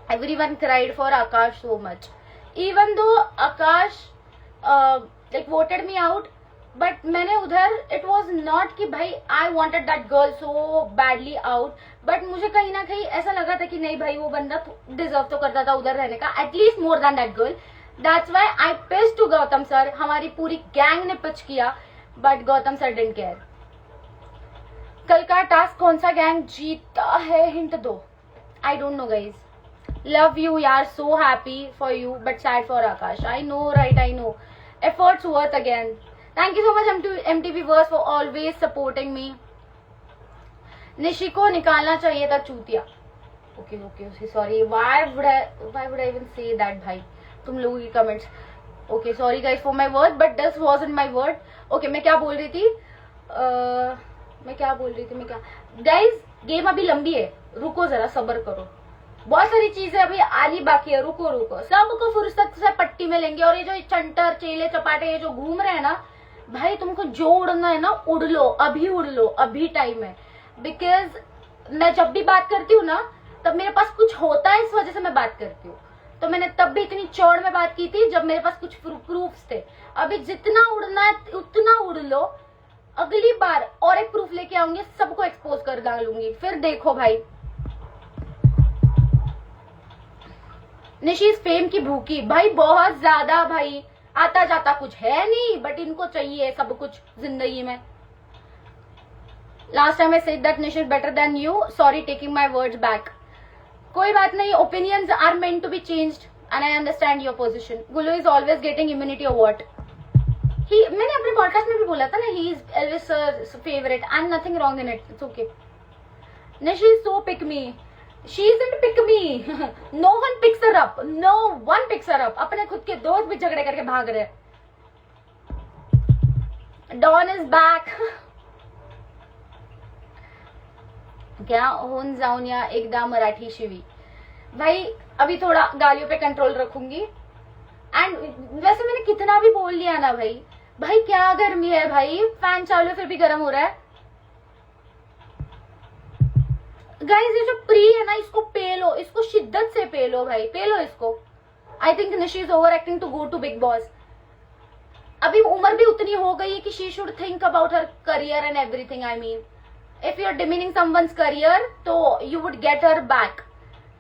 Everyone cried for Akash so much, even though Akash like voted me out, but मैंने उधर इट वॉज नॉट कि भाई I wanted that girl so badly out, but मुझे कहीं ना कहीं ऐसा लगा था कि नहीं भाई वो बंदा डिजर्व तो करता था उधर रहने का, at least more than that girl. That's why I pitch to Gautam sir, हमारी पूरी गैंग ने पिच किया, but Gautam sir didn't care. कल का टास्क कौन सा गैंग जीता है, हिंट दो। I don't know guys, love you यार, so happy for you but sad for Akash. I know right, I know, efforts worth again. Thank you so much MTV Verse for always supporting me. Nishi को निकालना चाहिए था चूतिया। Okay, sorry. Why would I even say that भाई? तुम लोगों की comments. Okay, sorry guys for my word, but this wasn't my word. Okay, मैं क्या बोल रही थी? Guys, गेम अभी लंबी है, रुको जरा, सब्र करो, बहुत सारी चीजें अभी आनी बाकी है, रुको, सबको फुर्सत से पट्टी में लेंगे। और ये जो चंटर चेले चपाटे ये जो घूम रहे हैं ना भाई, तुमको जो उड़ना है ना उड़ लो, अभी टाइम है, बिकॉज मैं जब भी बात करती हूँ ना तब मेरे पास कुछ होता है, इस वजह से मैं बात करती हूँ। तो मैंने तब भी इतनी चौड़ में बात की थी जब मेरे पास कुछ प्रूफ्स थे। अभी जितना उड़ना है उतना उड़ लो, अगली बार और एक प्रूफ लेके आऊंगी, सबको एक्सपोज कर डालूंगी, फिर देखो भाई। निशी फेम की भूखी भाई, बहुत ज्यादा भाई, आता जाता कुछ है नहीं, बट इनको चाहिए सब कुछ जिंदगी में। Last time I said that Nishi is better than you, sorry taking my words back. कोई बात नहीं, opinions are meant to be changed and I understand your position. Gullu is always getting immunity award. मैंने अपने पॉडकास्ट में भी बोला था ना, he is Elvish favourite and nothing wrong in it, it's okay. Nishi is so pick me, she isn't pick me, no one picks her up, no one picks her up। अपने खुद के दोस्त भी झगड़े करके भाग रहे। Dawn is back। क्या होऊन जाऊन या एकदा मराठी शिवी. भाई अभी थोड़ा गालियों पे कंट्रोल रखूंगी. एंड वैसे मैंने कितना भी बोल लिया ना भाई, भाई क्या गर्मी है भाई, फैन चालू फिर भी गर्म हो रहा है. गाइस ये जो प्री है ना, इसको पे लो, इसको शिद्दत से पे लो भाई, पे लो इसको. I think Nishi is over acting to go to Bigg Boss. अभी उम्र भी उतनी हो गई है कि she should think about her career and everything. I mean if you're demeaning someone's career, so you would get her back.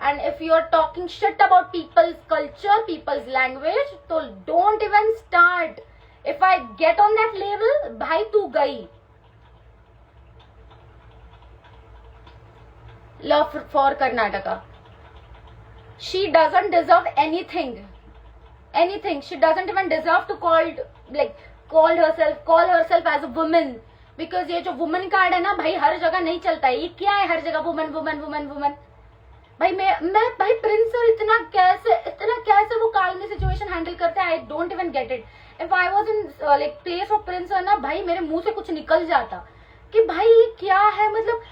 And if you're talking shit about people's culture, people's language, so don't even start. If I get on that level, bhai tu gayi. Love for Karnataka. She doesn't deserve anything. Anything. She doesn't even deserve to call herself as a woman. Because ये जो women card है ना भाई, हर जगह नहीं चलता है. ये क्या है हर जगह वुमेन वुमेन वुमेन वुमेन. भाई मैं भाई प्रिंस सर इतना कैसे वो काल में सिचुएशन हैंडल करते हैं. आई don't even get it. If I was in place of Prince sir ना भाई, मेरे मुंह से कुछ निकल जाता कि भाई ये क्या है. मतलब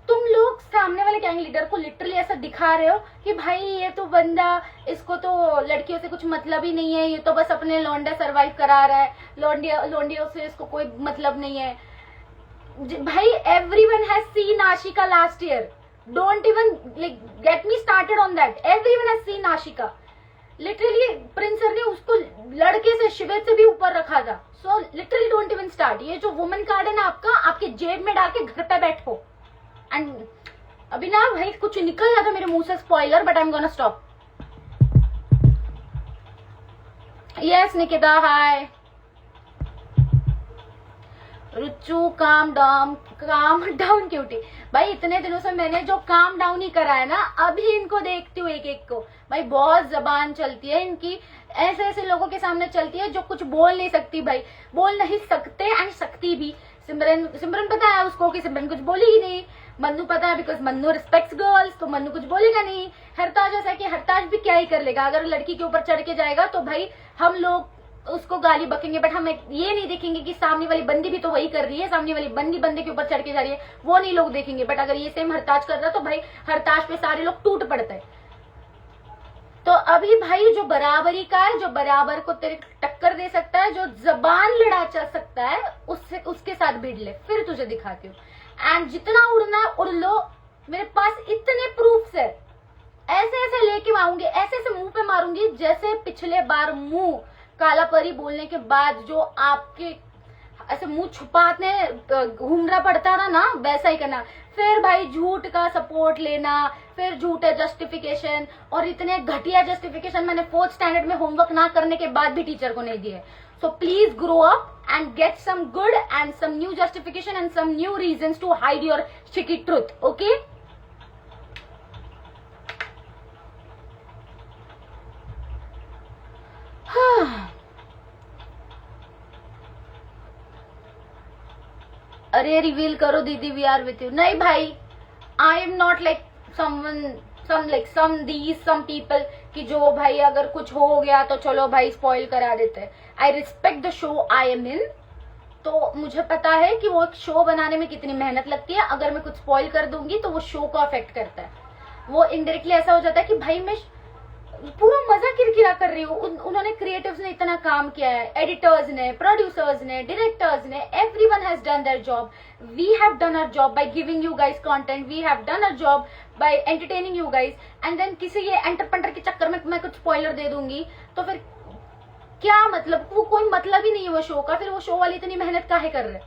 तुम लोग सामने वाले गैंग लीडर को लिटरली ऐसा दिखा रहे हो कि भाई ये तो बंदा, इसको तो लड़कियों से कुछ मतलब ही नहीं है, ये तो बस अपने लौंडा सर्वाइव करा रहा है, लौंडियों से इसको कोई मतलब नहीं है. भाई everyone has seen Ashika last year. Don't even get me started on that. Everyone has seen Ashika. Literally Prince sir ने उसको लड़के से, शिवेत से भी ऊपर रखा था. So literally don't even start. ये जो वुमेन कार्ड है ना आपका, आपके जेब में डाल के घर पे बैठो. एंड अभी ना भाई कुछ निकल जाता मेरे मुंह से, spoiler, but I am gonna stop. Yes Nikita, hi. Ruchu calm down cutie. भाई इतने दिनों से मैंने जो काम डाउन ही करा है ना, अभी इनको देखती हूँ एक एक को. भाई बहुत जबान चलती है इनकी, ऐसे ऐसे लोगों के सामने चलती है जो कुछ बोल नहीं सकती. भाई बोल नहीं सकते एंड सकती भी. सिमरन पता है उसको कि सिमरन कुछ बोलेगी नहीं. मन्नू पता है बिकॉज मन्नू रिस्पेक्ट्स गर्ल्स, तो मन्नू कुछ बोलेगा नहीं. हरताज ऐसा कि हरताज भी क्या ही कर लेगा. अगर लड़की के ऊपर चढ़ के जाएगा तो भाई हम लोग उसको गाली बकेंगे, बट हम ये नहीं देखेंगे कि सामने वाली बंदी भी तो वही कर रही है, सामने वाली बंदी बंदे के ऊपर चढ़ के जा रही है, वो नहीं लोग देखेंगे. बट अगर ये सेम हरताज कर रहा है तो भाई हरताज पे सारे लोग टूट पड़ते हैं. तो अभी भाई जो बराबरी का है, जो बराबर को तेरे टक्कर दे सकता है, जो जबान लड़ा जा सकता है, उसके साथ भिड़ ले, फिर तुझे दिखाती हूँ. एंड जितना उड़ना है उड़ लो. मेरे पास इतने प्रूफ्स है, ऐसे ऐसे लेके आऊंगी, ऐसे ऐसे मुंह पे मारूंगी जैसे पिछले बार मुंह काला परी बोलने के बाद जो आपके ऐसे मुंह छुपाने घूमना पड़ता था ना, वैसा ही करना. फिर भाई झूठ का सपोर्ट लेना, फिर झूठे जस्टिफिकेशन, और इतने घटिया जस्टिफिकेशन मैंने 4th स्टैंडर्ड में होमवर्क ना करने के बाद भी टीचर को नहीं दिए. So please grow up and get some good and some new justification and some new reasons to hide your cheeky truth. Okay. अरे रिवील करो दीदी, वी आर विथ यू. नहीं भाई, I am not like some people कि जो भाई अगर कुछ हो गया तो चलो भाई स्पॉइल करा देते हैं. I respect the show I am in. तो मुझे पता है कि वो एक शो बनाने में कितनी मेहनत लगती है. अगर मैं कुछ स्पॉइल कर दूंगी तो वो शो को अफेक्ट करता है. वो इनडायरेक्टली ऐसा हो जाता है कि भाई मैं पूरा मजा किरकिरा कर रही हूँ. उन्होंने क्रिएटिव्स ने इतना काम किया है, एडिटर्स ने, प्रोड्यूसर्स ने, डायरेक्टर्स ने, everyone has done their job. We have done our job by giving you guys content. We have done our job by entertaining you guys. And then किसी ये एंटरप्रेन्योर के चक्कर में मैं कुछ स्पॉइलर दे दूंगी तो फिर क्या मतलब, वो कोई मतलब ही नहीं है वो शो का. फिर वो शो वाली इतनी मेहनत काहे कर रहे.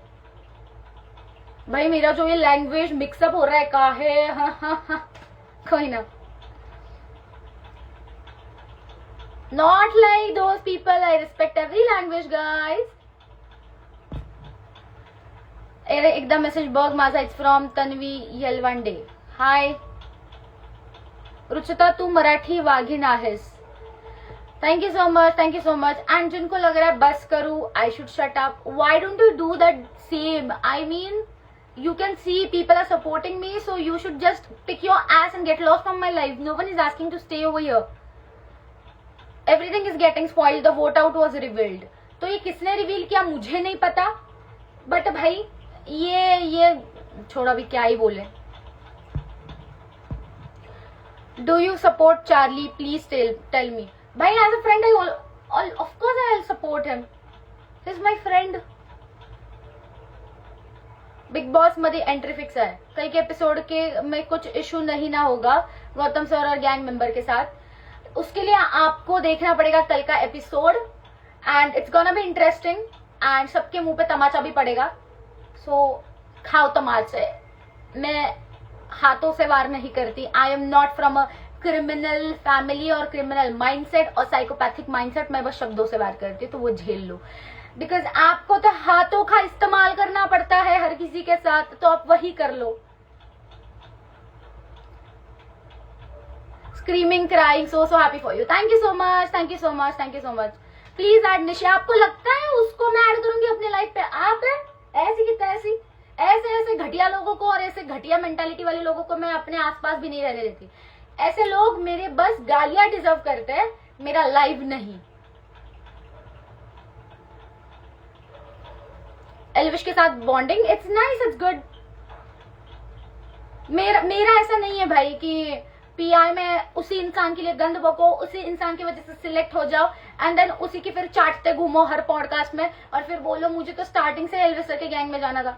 भाई मेरा जो ये लैंग्वेज मिक्सअप हो रहा है काहे. हाँ कोई ना. Not like those people. I respect every language, guys. एकदा मेसेज बघ माझा. It's from Tanvi Yelwande. Hi Ruchita, तू मराठी वाघिण आहेस. Thank you so much, thank you so much. And जिनको लग रहा है बस करूं, I should shut up, why don't you do that same. I mean you can see people are supporting me, so you should just pick your ass and get lost from my life. No one is asking to stay over here. Everything is getting spoiled. The vote out was revealed. तो ये किसने reveal किया मुझे नहीं पता, but भाई ये छोड़ा, भी क्या ही बोले. Do you support Charlie, please tell me. भाई as a friend I of course I will support him, he is my friend. Bigg Boss मध्ये एंट्री फिक्स है, कल के एपिसोड के में कुछ इशू नहीं ना होगा गौतम सर और गैंग मेंबर के साथ, उसके लिए आपको देखना पड़ेगा कल का episode and it's gonna be interesting and सबके मुंह पे तमाचा भी पड़ेगा। सो खाओ तमाचे। मैं हाथों से वार नहीं करती। आई am not from a criminal family और क्रिमिनल माइंडसेट और साइकोपैथिक माइंडसेट। मैं बस शब्दों से वार करती हूँ, तो वो झेल लो। बिकॉज आपको तो हाथों का इस्तेमाल करना पड़ता है हर किसी के साथ, तो आप वही कर लो। Screaming crying so happy for you, thank you so much, thank you so much, thank you so much. Please add Nisha. आपको लगता है उसको मैं ऐड करूंगी अपने लाइफ पे? आप है ऐसी की तैसी। ऐसे घटिया लोगों को और ऐसे घटिया मेंटालिटी वाले लोगों को मैं अपने आसपास भी नहीं रहने देती। ऐसे लोग मेरे बस गालियां डिजर्व करते हैं, मेरा लाइव नहीं। एल्विश के साथ bonding, it's nice, it's good. मेरा ऐसा नहीं है भाई कि पीआई में उसी इंसान के लिए गंद बको, उसी इंसान की वजह से सिलेक्ट हो जाओ एंड देन उसी की फिर चाटते घूमो हर पॉडकास्ट में और फिर बोलो मुझे तो स्टार्टिंग से एल्विस सर के गैंग में जाना था।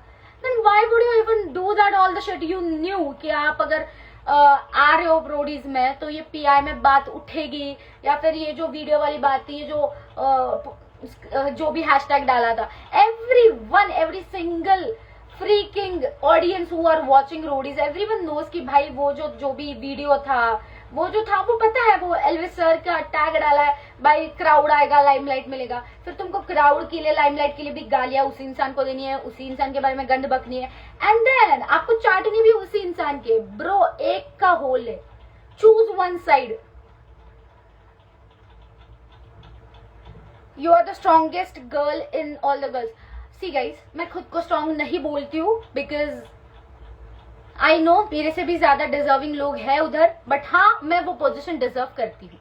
Then why would you even do that all the shit? You knew कि आप अगर आ रहे हो ब्रोडीज में तो ये पीआई में बात उठेगी, या फिर ये जो वीडियो वाली बात थी, ये जो भी हैशटैग डाला था, everyone, every single freaking audience who are watching roadies, everyone knows कि भाई वो जो भी वीडियो था वो पता है वो एल्विस सर का टैग डाला है, भाई क्राउड आएगा लाइमलाइट मिलेगा, फिर तुमको क्राउड के लिए लाइमलाइट के लिए भी गालियां उसी इंसान को देनी है, उसी इंसान के बारे में गंद बकनी है एंड देन आपको चाटनी भी उसी इंसान के। ब्रो एक का होल है, choose one side. You are the strongest girl in all the girls. See guys, मैं खुद को strong नहीं बोलती हूँ because I know मेरे से भी ज्यादा डिजर्विंग लोग हैं उधर, बट हाँ मैं वो पोजीशन डिजर्व करती हूँ।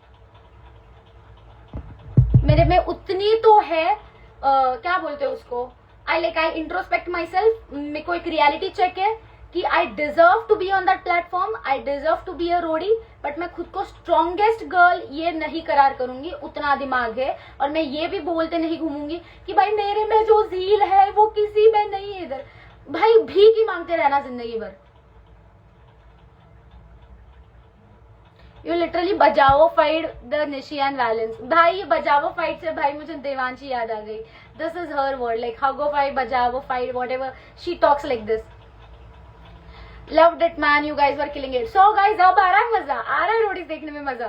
मेरे में उतनी तो है क्या बोलते हैं उसको, आई इंट्रोस्पेक्ट माई सेल्फ। मेरे को एक रियलिटी चेक है कि I deserve to be on that platform, I deserve to be a roadie, but मैं खुद को स्ट्रॉन्गेस्ट गर्ल ये नहीं करार करूंगी, उतना दिमाग है। और मैं ये भी बोलते नहीं घूमूंगी कि भाई मेरे में जो ज़ील है वो किसी में नहीं है। इधर भाई भीख ही मांगते रहना जिंदगी भर। यू लिटरली बजाओ fight the Nishi and valence. भाई ये बजाओ फाइट से भाई मुझे देवांशी याद आ गई। This is her word, like हगो फाइट, बजाओ fight, whatever she talks like this. Loved it man, you guys were killing it. So guys, अब आ रहा है मजा, आ रहा है रोडीज देखने में मजा।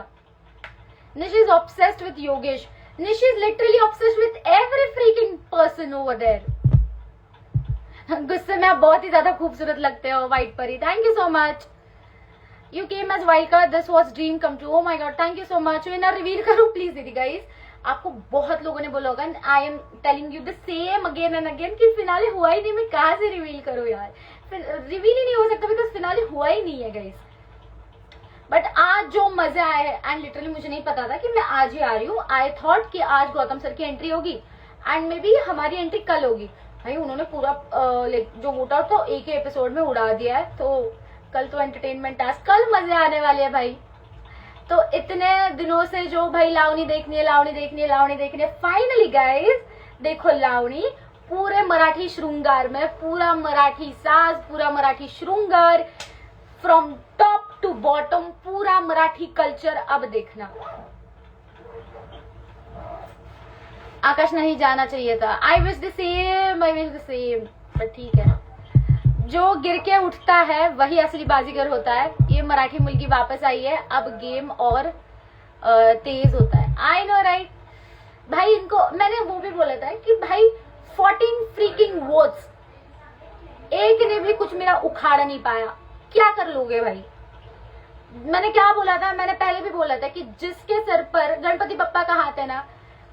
Nishi is obsessed with Yogesh. Nishi is literally obsessed with every freaking person over there. गुस्से में आप बहुत ही ज्यादा खूबसूरत लगते हो व्हाइट परी, thank you so much. You came as wild card, this was dream come true. Oh my god, thank you so much. Winner reveal करो प्लीज दीदी। गाइस आपको बहुत लोगों ने बोला होगा, I am telling you the same again and again कि finale हुआ ही नहीं, मैं कहाँ से रिवील करूँ यार, रिवील ही नहीं हो सकता बिकॉज फिनाले हुआ ही नहीं है गाइस। बट आज जो मजे आए हैं एंड लिटरली मुझे नहीं पता था कि मैं आज ही आ रही हूँ। आई थॉट कि आज गौतम सर की एंट्री होगी एंड मे बी हमारी एंट्री कल होगी। भाई उन्होंने पूरा जो वोट आउट तो एक ही एपिसोड में उड़ा दिया है, तो कल तो एंटरटेनमेंट टास्क, कल मजे आने वाले हैं भाई। तो इतने दिनों से जो भाई लावनी देखनी है, लावनी देखनी है, लावनी देखनी है, फाइनली गाइस देखो लावनी पूरे मराठी श्रृंगार में, पूरा मराठी साज, पूरा मराठी श्रृंगार, फ्रॉम टॉप टू बॉटम, पूरा मराठी कल्चर अब देखना। आकाश नहीं जाना चाहिए था, I wish the same, I wish the same, but ठीक है, जो गिर के उठता है वही असली बाजीगर होता है। ये मराठी मुल्की वापस आई है, अब गेम और तेज होता है। आई नो राइट भाई, इनको मैंने वो भी बोला था कि भाई 14 फ्रीकिंग वोट्स, एक ने भी कुछ मेरा उखाड़ नहीं पाया, क्या कर लोगे भाई। मैंने क्या बोला था, मैंने पहले भी बोला था कि जिसके सर पर गणपति बप्पा का हाथ है ना,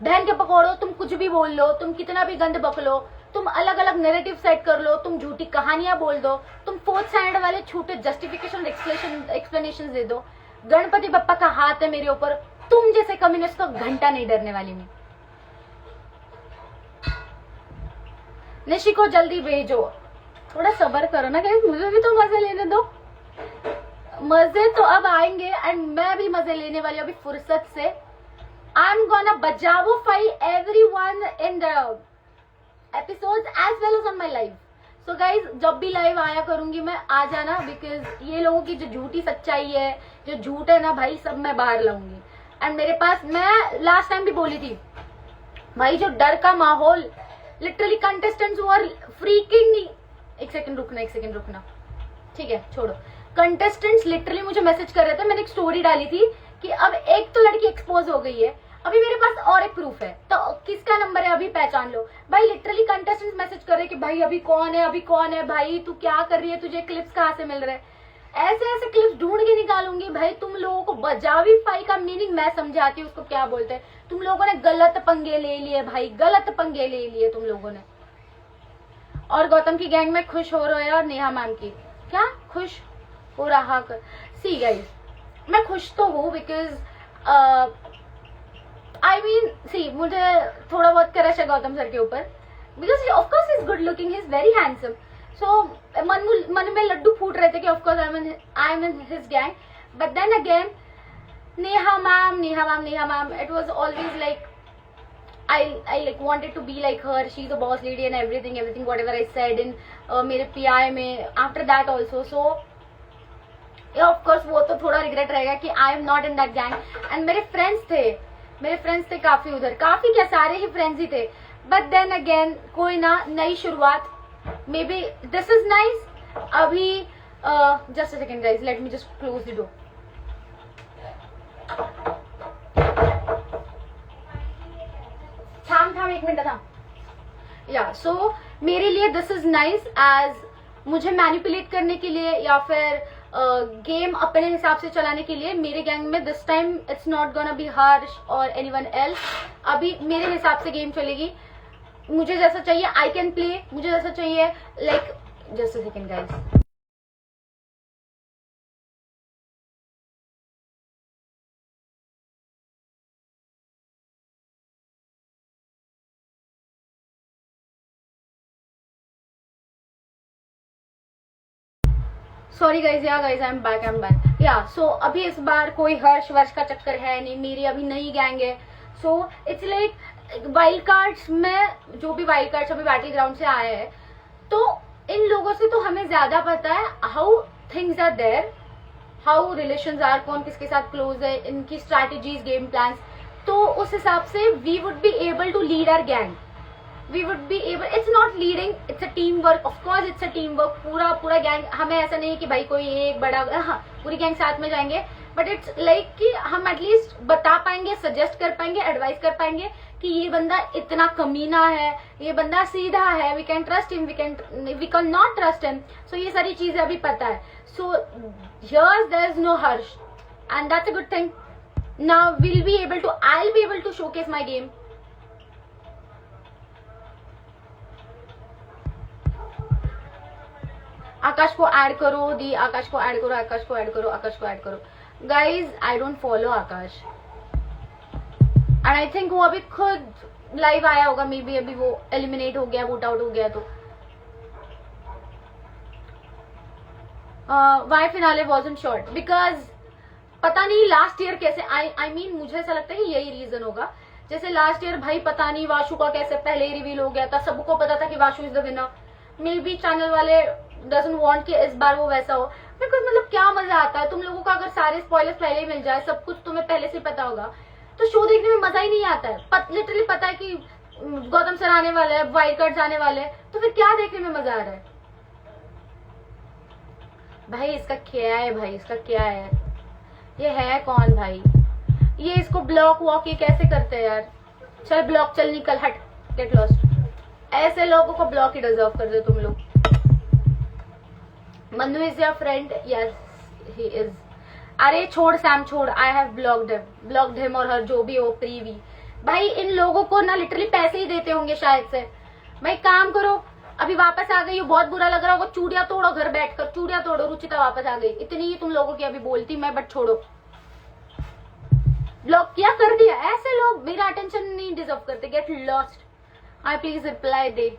बहन के पकौड़ो, तुम कुछ भी बोल लो, तुम कितना भी गंद बक लो, तुम अलग अलग नैरेटिव सेट कर लो, तुम झूठी कहानियां बोल दो, तुम फोर्थ स्टैंडर्ड वाले छूटे जस्टिफिकेशन एक्सप्लेनेशन दे दो, गणपति बप्पा का हाथ है मेरे ऊपर, तुम जैसे कम्युनिस्ट को घंटा नहीं डरने वाली मैं। निशी को जल्दी भेजो, थोड़ा सब्र करो ना गाइस, मुझे भी तो मजा लेने दो। मजे तो अब आएंगे एंड मैं भी मजे लेने वाली हूँ अभी फुर्सत से. आई एम गोना बजावोफाई everyone in the episodes as well as on my live. So guys जब भी लाइव आया करूंगी मैं, आ जाना, बिकॉज ये लोगों की जो झूठी सच्चाई है, जो झूठ है ना भाई, सब मैं बाहर लाऊंगी. एंड मेरे पास, मैं लास्ट टाइम भी बोली थी भाई, जो डर का माहौल, लिटरली कंटेस्टेंट्स वर फ्रीकिंग. एक सेकंड रुकना, ठीक है छोड़ो. कंटेस्टेंट्स लिटरली मुझे मैसेज कर रहे थे. मैंने एक स्टोरी डाली थी कि अब एक तो लड़की एक्सपोज हो गई है, अभी मेरे पास और एक प्रूफ है, तो किसका नंबर है अभी पहचान लो. भाई लिटरली कंटेस्टेंट्स मैसेज कर रहे कि भाई अभी कौन है, भाई तू क्या कर रही है, तुझे क्लिप्स कहाँ से मिल रहे हैं. ऐसे ऐसे क्लिप्स ढूंढ के निकालूंगी भाई. तुम लोगों को बजावीफाई का मीनिंग मैं समझाती हूँ, उसको क्या बोलते हैं. तुम लोगों ने गलत पंगे ले लिए भाई, गलत पंगे ले लिए तुम लोगों ने. और गौतम की गैंग में खुश हो रहे हो, और नेहा मैम की क्या खुश हो रहा कर. सी गाइस, मैं खुश तो हूँ बिकॉज आई मीन सी, मुझे थोड़ा बहुत क्रश है गौतम सर के ऊपर, because of course he is good looking, he is very handsome. So मन में लड्डू फूट रहे थे कि of course I am in his gang. But then again Neha ma'am, it was always like I like wanted to be like her. She's a boss lady and everything whatever I said in मेरे PI में, after that also. So yeah, of course वो तो थोड़ा regret रहेगा कि I am not in that gang. And मेरे friends थे काफी उधर, काफी क्या सारे ही फ्रेंड्स ही थे. बट देन अगेन कोई ना, नई शुरुआत, maybe this is nice. अभी just a second guys, let me just close the door. थाम एक मिनट था. या सो मेरे लिए दिस इज नाइस, एज मुझे मैनिपुलेट करने के लिए या फिर गेम अपने हिसाब से चलाने के लिए. मेरे गैंग में this time it's not gonna be Harsh और एनीवन एल्स. अभी मेरे हिसाब से गेम चलेगी. मुझे जैसा चाहिए आई कैन प्ले, मुझे जैसा चाहिए like. Just a second guys. Sorry guys, yeah guys I am back. या सो अभी इस बार कोई हर्ष वर्ष का चक्कर है नहीं, मेरी अभी नई गैंग है. So it's like wild cards में, जो भी वाइल्ड कार्ड्स अभी बैटल ग्राउंड से आए हैं, तो इन लोगों से तो हमें ज्यादा पता है how things are there, how relations are, कौन किसके साथ क्लोज है, इनकी स्ट्रैटेजीज, गेम प्लान्स. तो उस हिसाब से we would be able to lead our gang. We would be able, it's not leading, it's a teamwork. Of course it's a teamwork. पूरा गैंग, हमें ऐसा नहीं कि भाई कोई एक बड़ा, हाँ पूरी गैंग साथ में जाएंगे. बट इट्स लाइक कि हम एटलीस्ट बता पाएंगे, सजेस्ट कर पाएंगे, एडवाइस कर पाएंगे कि ये बंदा इतना कमीना है, ये बंदा सीधा है, we can trust him, we can not trust him. So ये सारी चीजें अभी पता है. So here there is no Harsh and that's a good thing. Now will be able to, I will be able to showcase my game. Akash को add करो, दी आकाश को add करो, आकाश को ऐड करो, आकाश को ऐड करो. Guys I don't follow Akash, and I think वो अभी खुद लाइव आया होगा, मे बी अभी वो एलिमिनेट हो गया, वोट आउट हो गया. तो why finale wasn't short, because पता नहीं लास्ट ईयर कैसे, आई मीन मुझे ऐसा लगता है कि यही रीजन होगा. जैसे लास्ट ईयर भाई पता नहीं वाशु का कैसे पहले ही रिवील हो गया था, सबको पता था कि Vashu is the winner. May be channel वाले डजंट वांट कि इस बार वो वैसा हो. बिकॉज मतलब क्या मजा आता है तुम लोगों को, अगर सारे स्पॉयलर्स पहले ही मिल जाए, सब कुछ तुम्हें पहले से पता होगा, तो शो देखने में मजा ही नहीं आता है. लिटरली पता है कि गौतम सर आने वाले हैं, वाइल्ड कार्ड्स आने वाले हैं, तो फिर क्या देखने में मजा आ रहा है भाई. इसका क्या है भाई, इसका क्या है, ये है कौन भाई, ये इसको ब्लॉक वॉक ये कैसे करते हैं यार. चल ब्लॉक, चल निकल, हट, गेट लॉस्ट. ऐसे लोगों को ब्लॉक ही डिजर्व कर दो तुम लोग. Manu is your friend, yes he is. अरे छोड़ सैम छोड़, आई हैव ब्लॉक्ड हिम और हर, जो भी हो, प्रीवी. भाई इन लोगों को ना लिटरली पैसे ही देते होंगे शायद से. भाई काम करो, अभी वापस आ गई हो, बहुत बुरा लग रहा होगा, चूड़िया तोड़ो घर बैठकर, चूड़िया तोड़ो. रुचिता वापस आ गई, इतनी ही तुम लोगों की अभी बोलती मैं, बट छोड़ो. ब्लॉक किया, कर दिया. ऐसे लोग मेरा अटेंशन नहीं डिजर्व करते. Get lost. I please reply they.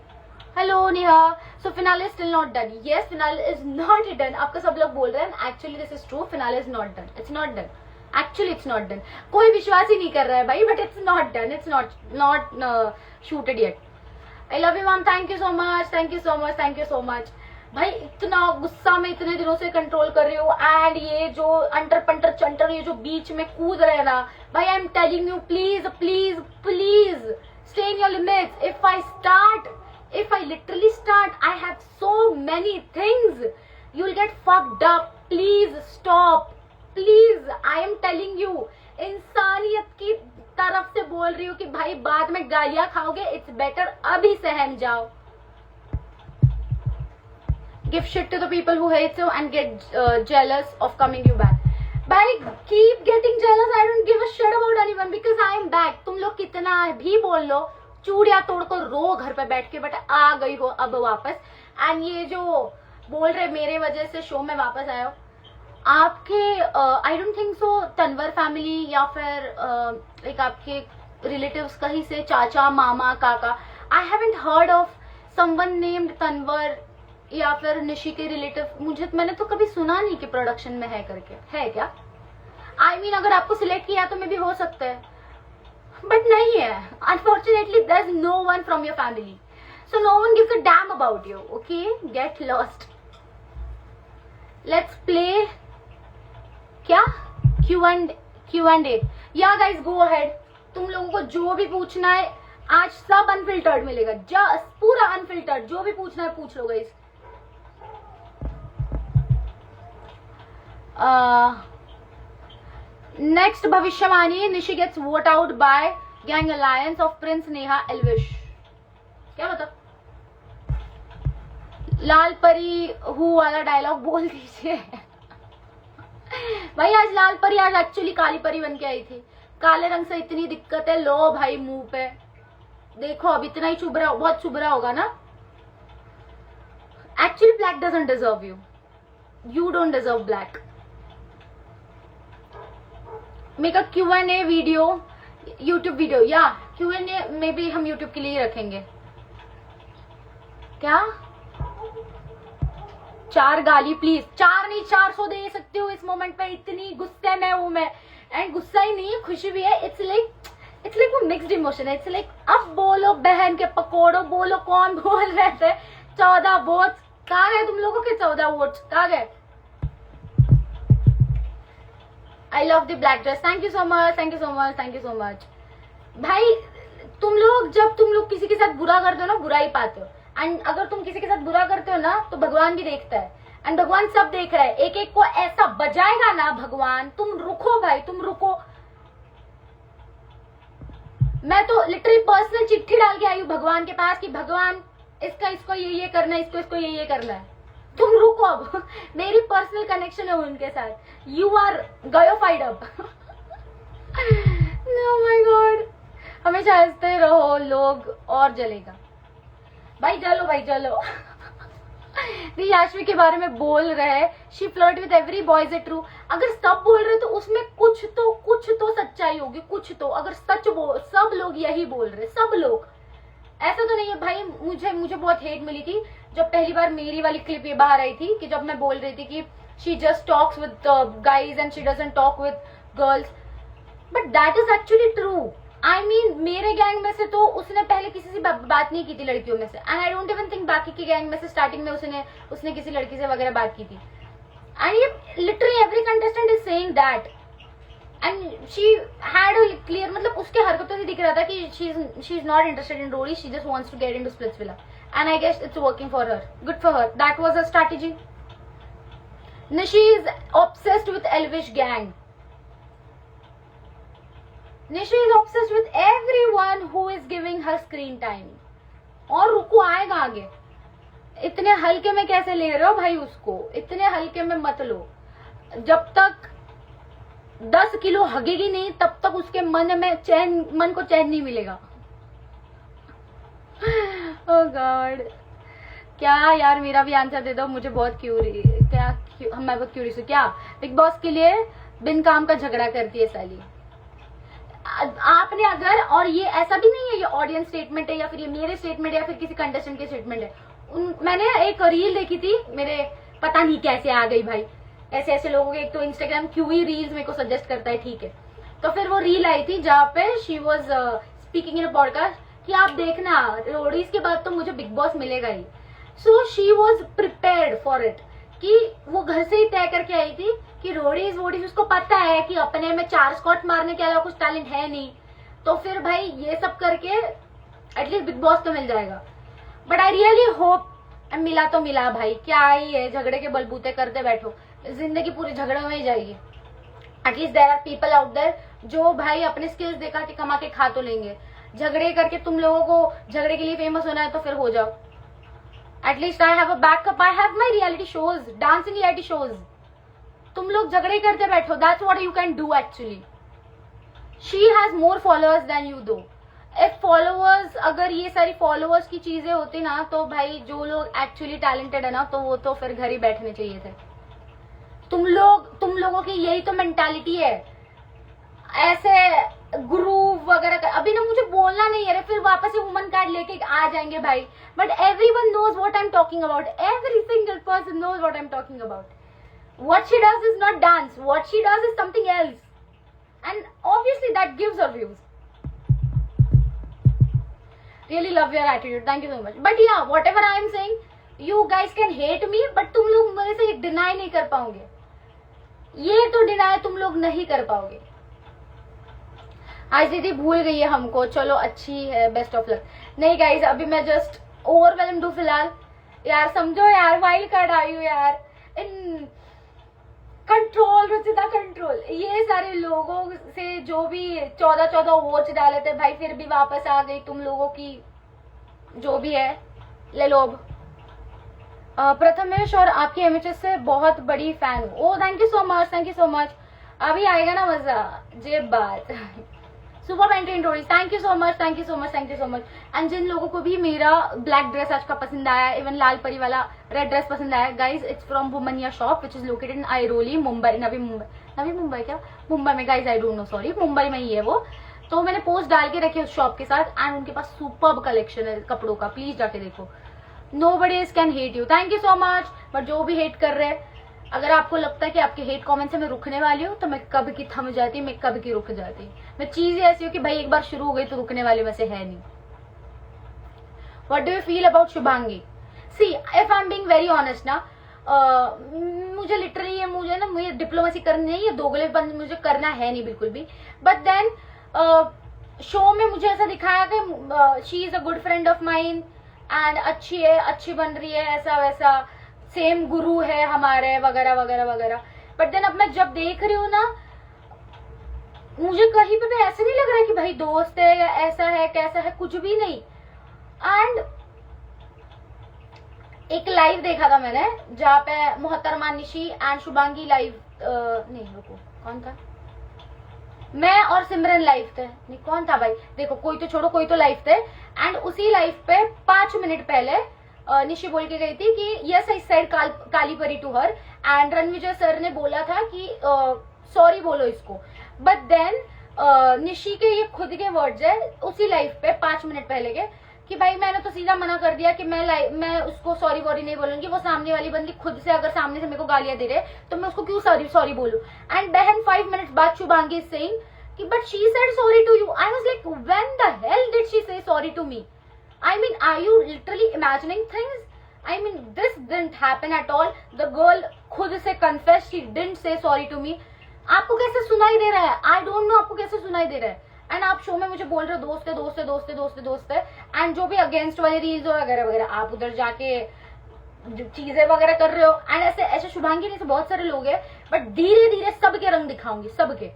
Hello Neha, so finale still not done. Yes, finale is not done. आपका सब लोग बोल रहे हैं, actually this is true, finale is not done, it's not done, actually it's not done. कोई विश्वास ही नहीं कर रहा है भाई, but it's not done, it's not shooted yet. I love you ma'am, thank you so much, thank you so much, thank you so much. भाई इतना गुस्सा में इतने दिनों से कंट्रोल कर रही हूँ, एंड ये जो अंटर पंटर चंटर ये जो बीच में कूद रहे हैं ना भाई, I am telling you, please please please stay in your limits. If I literally start, I have so many things. You'll get fucked up. Please stop. Please, I am telling you. इंसानियत की तरफ से बोल रही हूँ कि भाई बाद में गालियां खाओगे, it's better अभी सहम जाओ। Give shit to the people who hate you and get jealous of coming you back. भाई keep getting jealous. I don't give a shit about anyone because I am back. तुम लोग कितना भी बोल लो, चूड़िया तोड़कर रो घर पे बैठ के, बट आ गई हो अब वापस। एंड ये जो बोल रहे मेरे वजह से शो में वापस आए हो, आपके I don't think so Tanwar family या फिर लाइक आपके रिलेटिव्स कहीं से, चाचा मामा काका, I haven't heard of someone named Tanwar या फिर निशी के रिलेटिव। मैंने तो कभी सुना नहीं कि प्रोडक्शन में है करके, है क्या? आई मीन अगर आपको सिलेक्ट किया तो मे भी हो सकता है, बट नहीं है। Unfortunately there is no one from your family, so no one gives a damn about you. Okay, get lost. Let's play क्या क्यू एंड ए। या गाइस गो अहेड, तुम लोगों को जो भी पूछना है आज सब अनफिल्टर्ड मिलेगा, जस्ट पूरा अनफिल्टर्ड, जो भी पूछना है पूछ लो गाइस। नेक्स्ट भविष्यवाणी, Nishi gets vote out by gang alliance of Prince Neha Elvish. क्या मतलब? लाल परी हु वाला डायलॉग बोल दीजिए। भाई आज लाल परी, आज एक्चुअली काली परी बन के आई थी। काले रंग से इतनी दिक्कत है, लो भाई मुंह पे देखो, अब इतना ही चुभ रहा, बहुत चुभ रहा होगा ना। Actually black doesn't deserve you, you don't deserve black. Make a Q&A video, YouTube video, या Q&A में भी हम यूट्यूब के लिए रखेंगे। क्या 4 गाली प्लीज, 4 नहीं 400 दे सकते हो इस मोमेंट पे, इतनी गुस्से में हूं मैं। एंड गुस्सा ही नहीं है, खुशी भी है। इट्स लाइक वो मिक्स्ड इमोशन है। इट्स लाइक अब बोलो बहन के पकोड़ो, बोलो कौन बोल रहे थे 14 वोट्स, कहाँ गए तुम लोगों के 14 वोट्स, कहाँ गए? I love the black dress, thank you so much, thank you so much, thank you so much. भाई तुम लोग जब तुम लोग किसी के साथ बुरा करते हो ना, बुरा ही पाते हो। एंड अगर तुम किसी के साथ बुरा करते हो ना, तो भगवान भी देखता है, एंड भगवान सब देख रहा है। एक एक को ऐसा बजाएगा ना भगवान, तुम रुको भाई, तुम रुको। मैं तो लिटरली पर्सनल चिट्ठी डाल के आई हूँ भगवान के पास कि भगवान इसको ये करना है, इसको ये करना है, तुम रुको अब। मेरी पर्सनल कनेक्शन है उनके साथ। यू आर गयोफाइड अप। ओह माय गॉड, हमेशा हंसते रहो लोग और जलेगा। भाई जलो, भाई जलो। याशवी के बारे में बोल रहे, she flirt with every boy, is it true? अगर सब बोल रहे तो उसमें कुछ तो सच्चाई होगी, कुछ तो। अगर सच बोल, सब लोग यही बोल रहे, सब लोग, ऐसा तो नहीं है भाई। मुझे बहुत हेट मिली थी जब पहली बार मेरी वाली क्लिप ये बाहर आई थी, कि जब मैं बोल रही थी कि she just talks with guys and she doesn't talk with girls, but that is actually true. I mean मेरे गैंग में से तो उसने पहले किसी से बात नहीं की थी लड़कियों में से, and I don't even think बाकी के गैंग में से स्टार्टिंग में उसने किसी लड़की से वगैरह बात की थी। एंड ये literally every contestant is saying that, and she had a clear, मतलब उसके हरकतों से दिख रहा था कि she is not interested in roadie, she just wants to get into Splitsvilla, and I guess it's working for her, good for her, that was a strategy. Nishi is obsessed with Elvish gang. Nishi is obsessed with everyone who is giving her screen time. और रुको, आएगा आगे। इतने हल्के में कैसे ले रहे हो भाई उसको? इतने हल्के में मत लो। जब तक 10 किलो हगेगी नहीं, तब तक उसके मन को चैन नहीं मिलेगा। ओह गॉड, क्या यार, मेरा भी आंसर दे दो, मुझे बहुत मैं बहुत क्यूरियस हूँ। क्या बिग बॉस के लिए बिन काम का झगड़ा करती है साली? आपने अगर, और ये ऐसा भी नहीं है ये ऑडियंस स्टेटमेंट है या फिर ये मेरे स्टेटमेंट है या फिर किसी कंटेस्टेंट के स्टेटमेंट है, मैंने एक रील देखी थी, मेरे पता नहीं कैसे आ गई भाई, ऐसे ऐसे लोगों के, एक तो इंस्टाग्राम क्यों ही रील्स मेरे को सजेस्ट करता है, ठीक है। तो फिर वो रील आई थी जहाँ पे she was speaking in a podcast कि आप देखना रोडीज के बाद तो मुझे बिग बॉस मिलेगा ही। So she was prepared for it, कि वो घर से ही तय करके आई थी कि रोडीज वोडीज, उसको पता है कि अपने में 4 स्कॉट मारने के अलावा कुछ टैलेंट है नहीं, तो फिर भाई ये सब करके एटलीस्ट बिग बॉस तो मिल जाएगा। बट आई रियली होप, मिला तो मिला भाई, क्या ही है, झगड़े के बलबूते करते बैठो, जिंदगी पूरी झगड़े में ही जाएगी। At least there are people out there जो भाई अपने स्किल्स देखा कि कमा के खा तो लेंगे। झगड़े करके तुम लोगों को झगड़े के लिए फेमस होना है तो फिर हो जाओ। At least I have a backup, I have my reality shows, dancing reality shows. तुम लोग झगड़े करते बैठो, that's what you can do actually. She has more followers than you do. If followers, अगर ये सारी फॉलोअर्स की चीजें होती ना तो भाई जो लोग एक्चुअली टैलेंटेड है ना तो वो तो फिर घर ही बैठने चाहिए थे। तुम लोगों की यही तो मेंटालिटी है, ऐसे ग्रूव वगैरह। अभी ना मुझे बोलना नहीं है, फिर वापस से वुमन कार्ड लेके आ जाएंगे भाई। But everyone knows what I am talking about, every single person knows what I am talking about. What she does is not dance, what she does is something else, and obviously that gives her views. Really love your attitude, thank you so much. But yeah, whatever I am saying, you guys can hate me, but तुम लोग मेरे से deny नहीं कर पाओगे, ये तो deny तुम लोग नहीं कर पाओगे। आज दीदी भूल गई है हमको, चलो अच्छी है, बेस्ट ऑफ लक। नहीं गाइज, अभी मैं जस्ट ओवरवेलम्ड हूँ फिलहाल यार, समझो यार, वाइल्ड कार्ड आई हूँ यार, इन कंट्रोल रुचिता कंट्रोल। ये सारे लोगों से जो भी 14 वोट्स डाले थे भाई, फिर भी वापस आ गई तुम लोगों की जो भी है ले लो। प्रथमेश और आपकी एमएचएस से बहुत बड़ी फैन हूँ। Oh thank you so much, thank you so much. अभी आएगा ना मजा, जे बात। Super painting stories, thank you so much, thank you so much, thank you so much. And जिन लोगों को भी मेरा ब्लैक ड्रेस आज का पसंद आया, इवन लाल परी वाला रेड ड्रेस पसंद आया, guys it's from Womania shop which is located in Airoli, Mumbai, Navi Mumbai क्या, मुंबई में guys, I don't know, sorry, Mumbai में ही है वो। तो मैंने पोस्ट डाल के रखी उस शॉप के साथ, एंड उनके पास सुपर्ब कलेक्शन है कपड़ों का, प्लीज जाके देखो। Nobody can hate you, thank you so much. But जो भी हेट कर रहे हैं, अगर आपको लगता है कि आपके हेट कमेंट से मैं रुकने वाली हूँ तो मैं कब की थम जाती, मैं कब की रुक जाती। मैं चीज ऐसी हूँ कि भाई एक बार शुरू हो गई तो रुकने वाले वैसे है नहीं। What do you feel about Shubhangi? See, if I am being very honest ना, मुझे लिटरली ये मुझे डिप्लोमेसी करनी नहीं है, दोगलेपन मुझे करना है नहीं बिल्कुल भी। बट देन शो में मुझे ऐसा दिखाया कि she is a good friend of mine and अच्छी है, अच्छी बन रही है, ऐसा वैसा, सेम गुरु है हमारे, वगैरह वगैरह वगैरह। बट देन अब मैं जब देख रही हूँ ना, मुझे कहीं पे भी ऐसा नहीं लग रहा है कि भाई दोस्त है या ऐसा है कैसा है, कुछ भी नहीं। एंड एक लाइव देखा था मैंने जहाँ पे मोहतरमा निशी एंड शुभांगी लाइव, नहीं रुको, कौन था, मैं और सिमरन लाइव थे, नहीं कौन था भाई, देखो कोई तो छोड़ो, कोई तो लाइव थे। एंड उसी लाइव पे 5 मिनट पहले निशी बोल के गई थी कि यस आई सेड काली परी to her, and Ranvijay sir ने बोला था कि सॉरी बोलो इसको। बट देन निशी के ये खुद के वर्ड्स है उसी लाइव पे 5 मिनट पहले के, कि भाई मैंने तो सीधा मना कर दिया कि मैं उसको सॉरी वॉरी नहीं बोलूंगी, वो सामने वाली बंदी खुद से अगर सामने से मेरे को गालियां दे रहे तो मैं उसको क्यों सॉरी बोलूं। एंड बहन 5 मिनट बाद शुभांगी इज सेइंग कि but she said sorry to you. I was like when the hell did she say sorry to me? I mean, are you literally imagining things? I mean, this didn't happen at all. The girl खुद से confessed, she didn't say sorry to me. आपको कैसे सुनाई दे रहा है? I don't know आपको कैसे सुनाई दे रहा है। एंड आप शो में मुझे बोल रहे हो दोस्त है, दोस्त है, दोस्त है, दोस्त है, दोस्त है, एंड जो भी अगेंस्ट वाली रील्स वगैरह वगैरह आप उधर जाके चीजें वगैरह कर रहे हो। एंड ऐसे शुभांगी नहीं से बहुत सारे लोग हैं, बट धीरे धीरे सबके रंग दिखाऊंगी, सबके।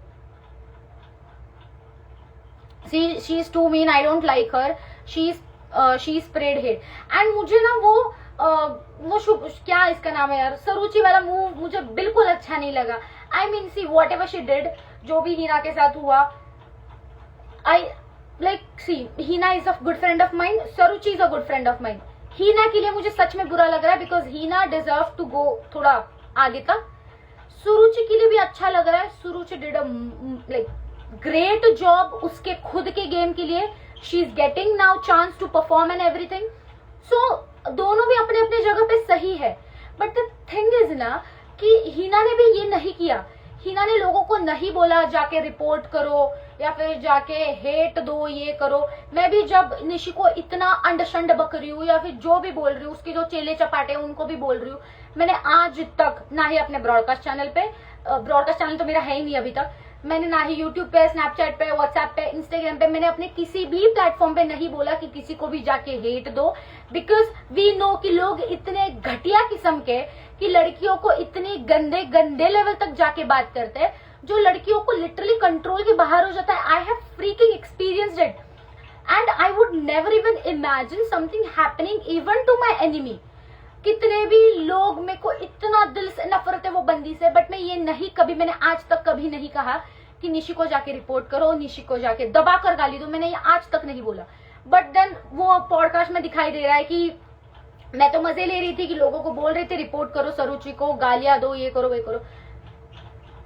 She is too mean, I don't like her. She spread hate. And मुझे ना वो क्या इसका नाम है यार, सरुचि वाला मूव मुझे बिल्कुल अच्छा नहीं लगा। I mean see whatever she did, जो भी हीना के साथ हुआ, I like see Heena is a good friend of mine, Saruchi is a good friend of mine. Heena के लिए मुझे सच में बुरा लग रहा है because Heena deserve to go थोड़ा आगे तक। सुरुचि के लिए भी अच्छा लग रहा है, Suruchi did like great job उसके खुद के गेम के लिए. She is getting now chance to perform and everything. So दोनों भी अपने अपने जगह पे सही है. बट द थिंग इज ना कि हिना ने भी ये नहीं किया. हिना ने लोगों को नहीं बोला जाके रिपोर्ट करो या फिर जाके हेट दो, ये करो. मैं भी जब निशी को इतना अंडशंड बक रही हूँ या फिर जो भी बोल रही हूँ, उसके जो चेले चपाटे उनको भी बोल रही हूँ. मैंने आज तक ना ही अपने ब्रॉडकास्ट चैनल पे, ब्रॉडकास्ट चैनल तो मेरा है ही नहीं अभी तक, मैंने ना ही यूट्यूब पे, स्नैपचैट पे, व्हाट्सएप पे, इंस्टाग्राम पे, मैंने अपने किसी भी प्लेटफॉर्म पे नहीं बोला कि किसी को भी जाके हेट दो. बिकॉज वी नो कि लोग इतने घटिया किस्म के कि लड़कियों को इतने गंदे गंदे लेवल तक जाके बात करते हैं जो लड़कियों को लिटरली कंट्रोल के बाहर हो जाता है. I have freaking experienced it and I would never even imagine something happening even to my enemy. कितने भी लोग, मेरे को इतना दिल से नफरत है वो बंदी से, बट मैं ये नहीं, कभी मैंने आज तक कभी नहीं कहा कि निशी को जाके रिपोर्ट करो, निशी को जाके दबा कर गाली दो. मैंने ये आज तक नहीं बोला. बट देन वो पॉडकास्ट में दिखाई दे रहा है कि मैं तो मजे ले रही थी कि लोगों को बोल रहे थे रिपोर्ट करो सरुचि को, गालियां दो, ये करो, वे करो.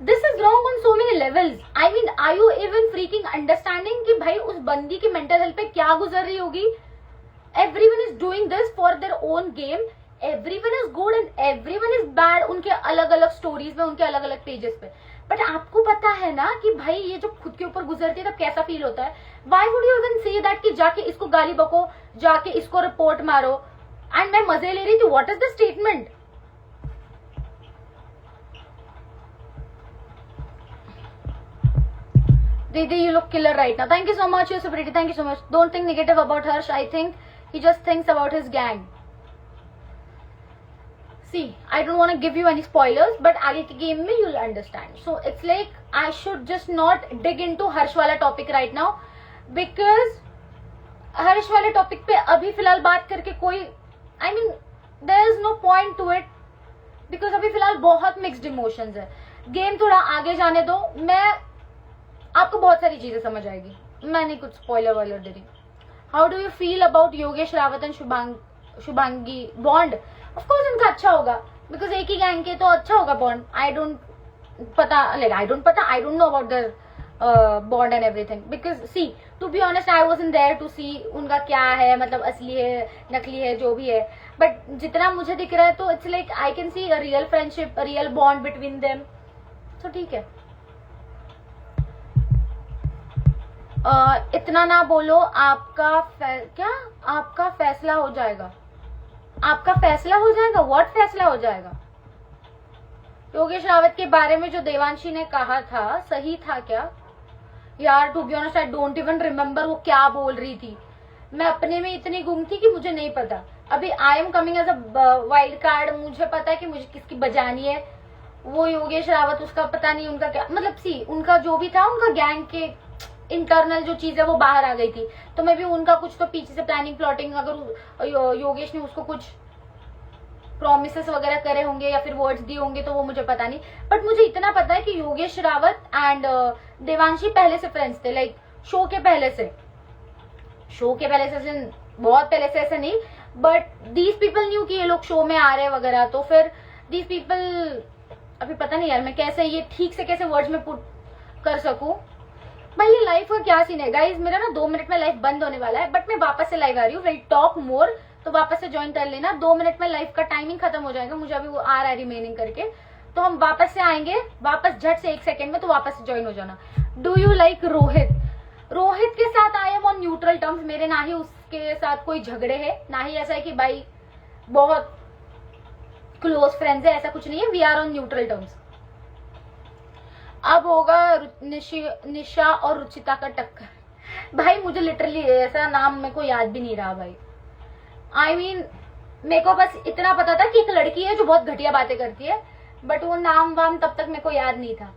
This is wrong on so many levels. I mean, are you even freaking understanding कि भाई उस बंदी की मेंटल हेल्थ पे क्या गुजर रही होगी. Everyone is doing this for their own game. Everyone is good and everyone is bad उनके अलग अलग स्टोरीज में, उनके अलग अलग पेजेस पे. बट आपको पता है ना कि भाई ये जो खुद के ऊपर गुजरती है तब कैसा फील होता है. Why would you even say that कि जाके इसको गाली बको, जाके इसको रिपोर्ट मारो. एंड मैं मजे ले रही थी. What is the statement. Didi, you look killer right now. Thank you so much. You're so pretty. Thank you so much. Don't think negative about Harsh. I think he just thinks about his gang. See, I don't want to give you any spoilers, but आगे के game में you'll understand. So it's like I should just not dig into Harsh वाला topic right now, because हर्ष वाले topic पे अभी फिलहाल बात करके कोई, I mean, there is no point to it, because अभी फिलहाल बहुत मिक्स्ड इमोशंस है. गेम थोड़ा आगे जाने दो, मैं आपको बहुत सारी चीजें समझ आएगी. मैं नहीं कुछ स्पॉइलर वाइलर दे रही. How do you feel about Yogesh Rawat and Shubhangi bond. Of course इनका अच्छा होगा, बिकॉज एक ही गैंग के तो अच्छा होगा bond. I don't know about their bond and everything, because see to be honest I was in there to see उनका क्या है, मतलब असली है नकली है जो भी है. बट जितना मुझे दिख रहा है तो it's like I can see a real friendship, a real bond between them. तो ठीक है. इतना ना बोलो. आपका फैसला हो जाएगा. आपका फैसला हो जाएगा. व्हाट फैसला हो जाएगा. योगेश रावत के बारे में जो देवांशी ने कहा था सही था क्या यार. To be honest I don't even remember वो क्या बोल रही थी. मैं अपने में इतनी गुम थी कि मुझे नहीं पता. अभी I am coming as a wild card. मुझे पता है कि मुझे किसकी बजानी है. वो योगेश रावत, उसका पता नहीं उनका क्या, मतलब सी उनका जो भी था, उनका गैंग के इंटरनल जो चीज है वो बाहर आ गई थी. तो मैं भी उनका कुछ तो पीछे से प्लानिंग प्लॉटिंग, अगर योगेश ने उसको कुछ प्रॉमिसेस वगैरह करे होंगे या फिर वर्ड्स दिए होंगे तो वो मुझे पता नहीं. बट मुझे इतना पता है कि योगेश रावत एंड देवांशी पहले से फ्रेंड्स थे. लाइक शो के पहले से बहुत पहले से ऐसे नहीं, बट दीज पीपल न्यू कि ये लोग शो में आ रहे हैं वगैरह. तो फिर दीज पीपल, अभी पता नहीं यार मैं कैसे ये ठीक से कैसे वर्ड्स में पुट कर सकूं. भाई ये लाइफ का क्या सीन है गाइज. मेरा ना 2 मिनट में लाइफ बंद होने वाला है, बट मैं वापस से लाइव आ रही हूँ. विल टॉक मोर, तो वापस से ज्वाइन कर लेना. 2 मिनट में लाइफ का टाइमिंग खत्म हो जाएगा. मुझे अभी वो आ रहा है रिमेनिंग करके, तो हम वापस से आएंगे. वापस झट से 1 सेकेंड में, तो वापस से ज्वाइन हो जाना. Do you like Rohit. Rohit के साथ I am on neutral terms. मेरे ना ही उसके साथ कोई झगड़े है, ना ही ऐसा है कि भाई बहुत क्लोज फ्रेंड्स है, ऐसा कुछ नहीं है. We are on neutral terms. अब होगा निशा और रुचिता का टक्कर. भाई मुझे लिटरली ऐसा नाम मेरे को याद भी नहीं रहा भाई. आई मीन मेरे को बस इतना पता था कि एक लड़की है जो बहुत घटिया बातें करती है, बट वो नाम वाम तब तक मेरे को याद नहीं था.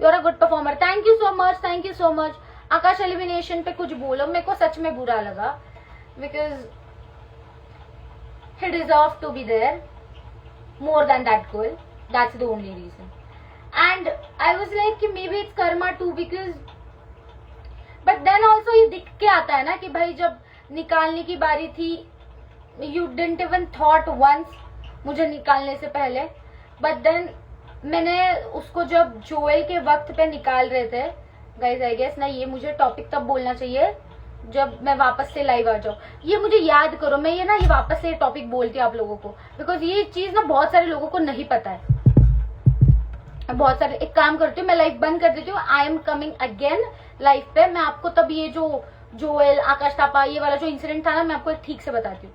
You are a good performer. Thank you so much, thank you so much. Akash elimination पे कुछ बोलो. मेरे को सच में बुरा लगा, because he deserve to be there more than that girl. That's the only reason. And I was like कि maybe it's karma too, because but then also ये दिख के आता है ना कि भाई जब निकालने की बारी थी, you didn't even thought once मुझे निकालने से पहले. but then मैंने उसको जब जोएल के वक्त पे निकाल रहे थे, गाइज आई गेस ना, ये मुझे टॉपिक तब बोलना चाहिए जब मैं वापस से लाइव आ जाऊँ। ये मुझे याद करो, मैं ये वापस से टॉपिक बोलती हूँ आप लोगों को, बिकॉज ये चीज ना बहुत सारे लोगों को नहीं पता है। बहुत सारे, एक काम करती हूँ, मैं लाइव बंद कर देती हूँ, आई एम कमिंग अगेन लाइव पे। मैं आपको तब ये जो जोएल, आकाश थापा, ये वाला जो इंसिडेंट था ना, मैं आपको ठीक से बताती हूँ।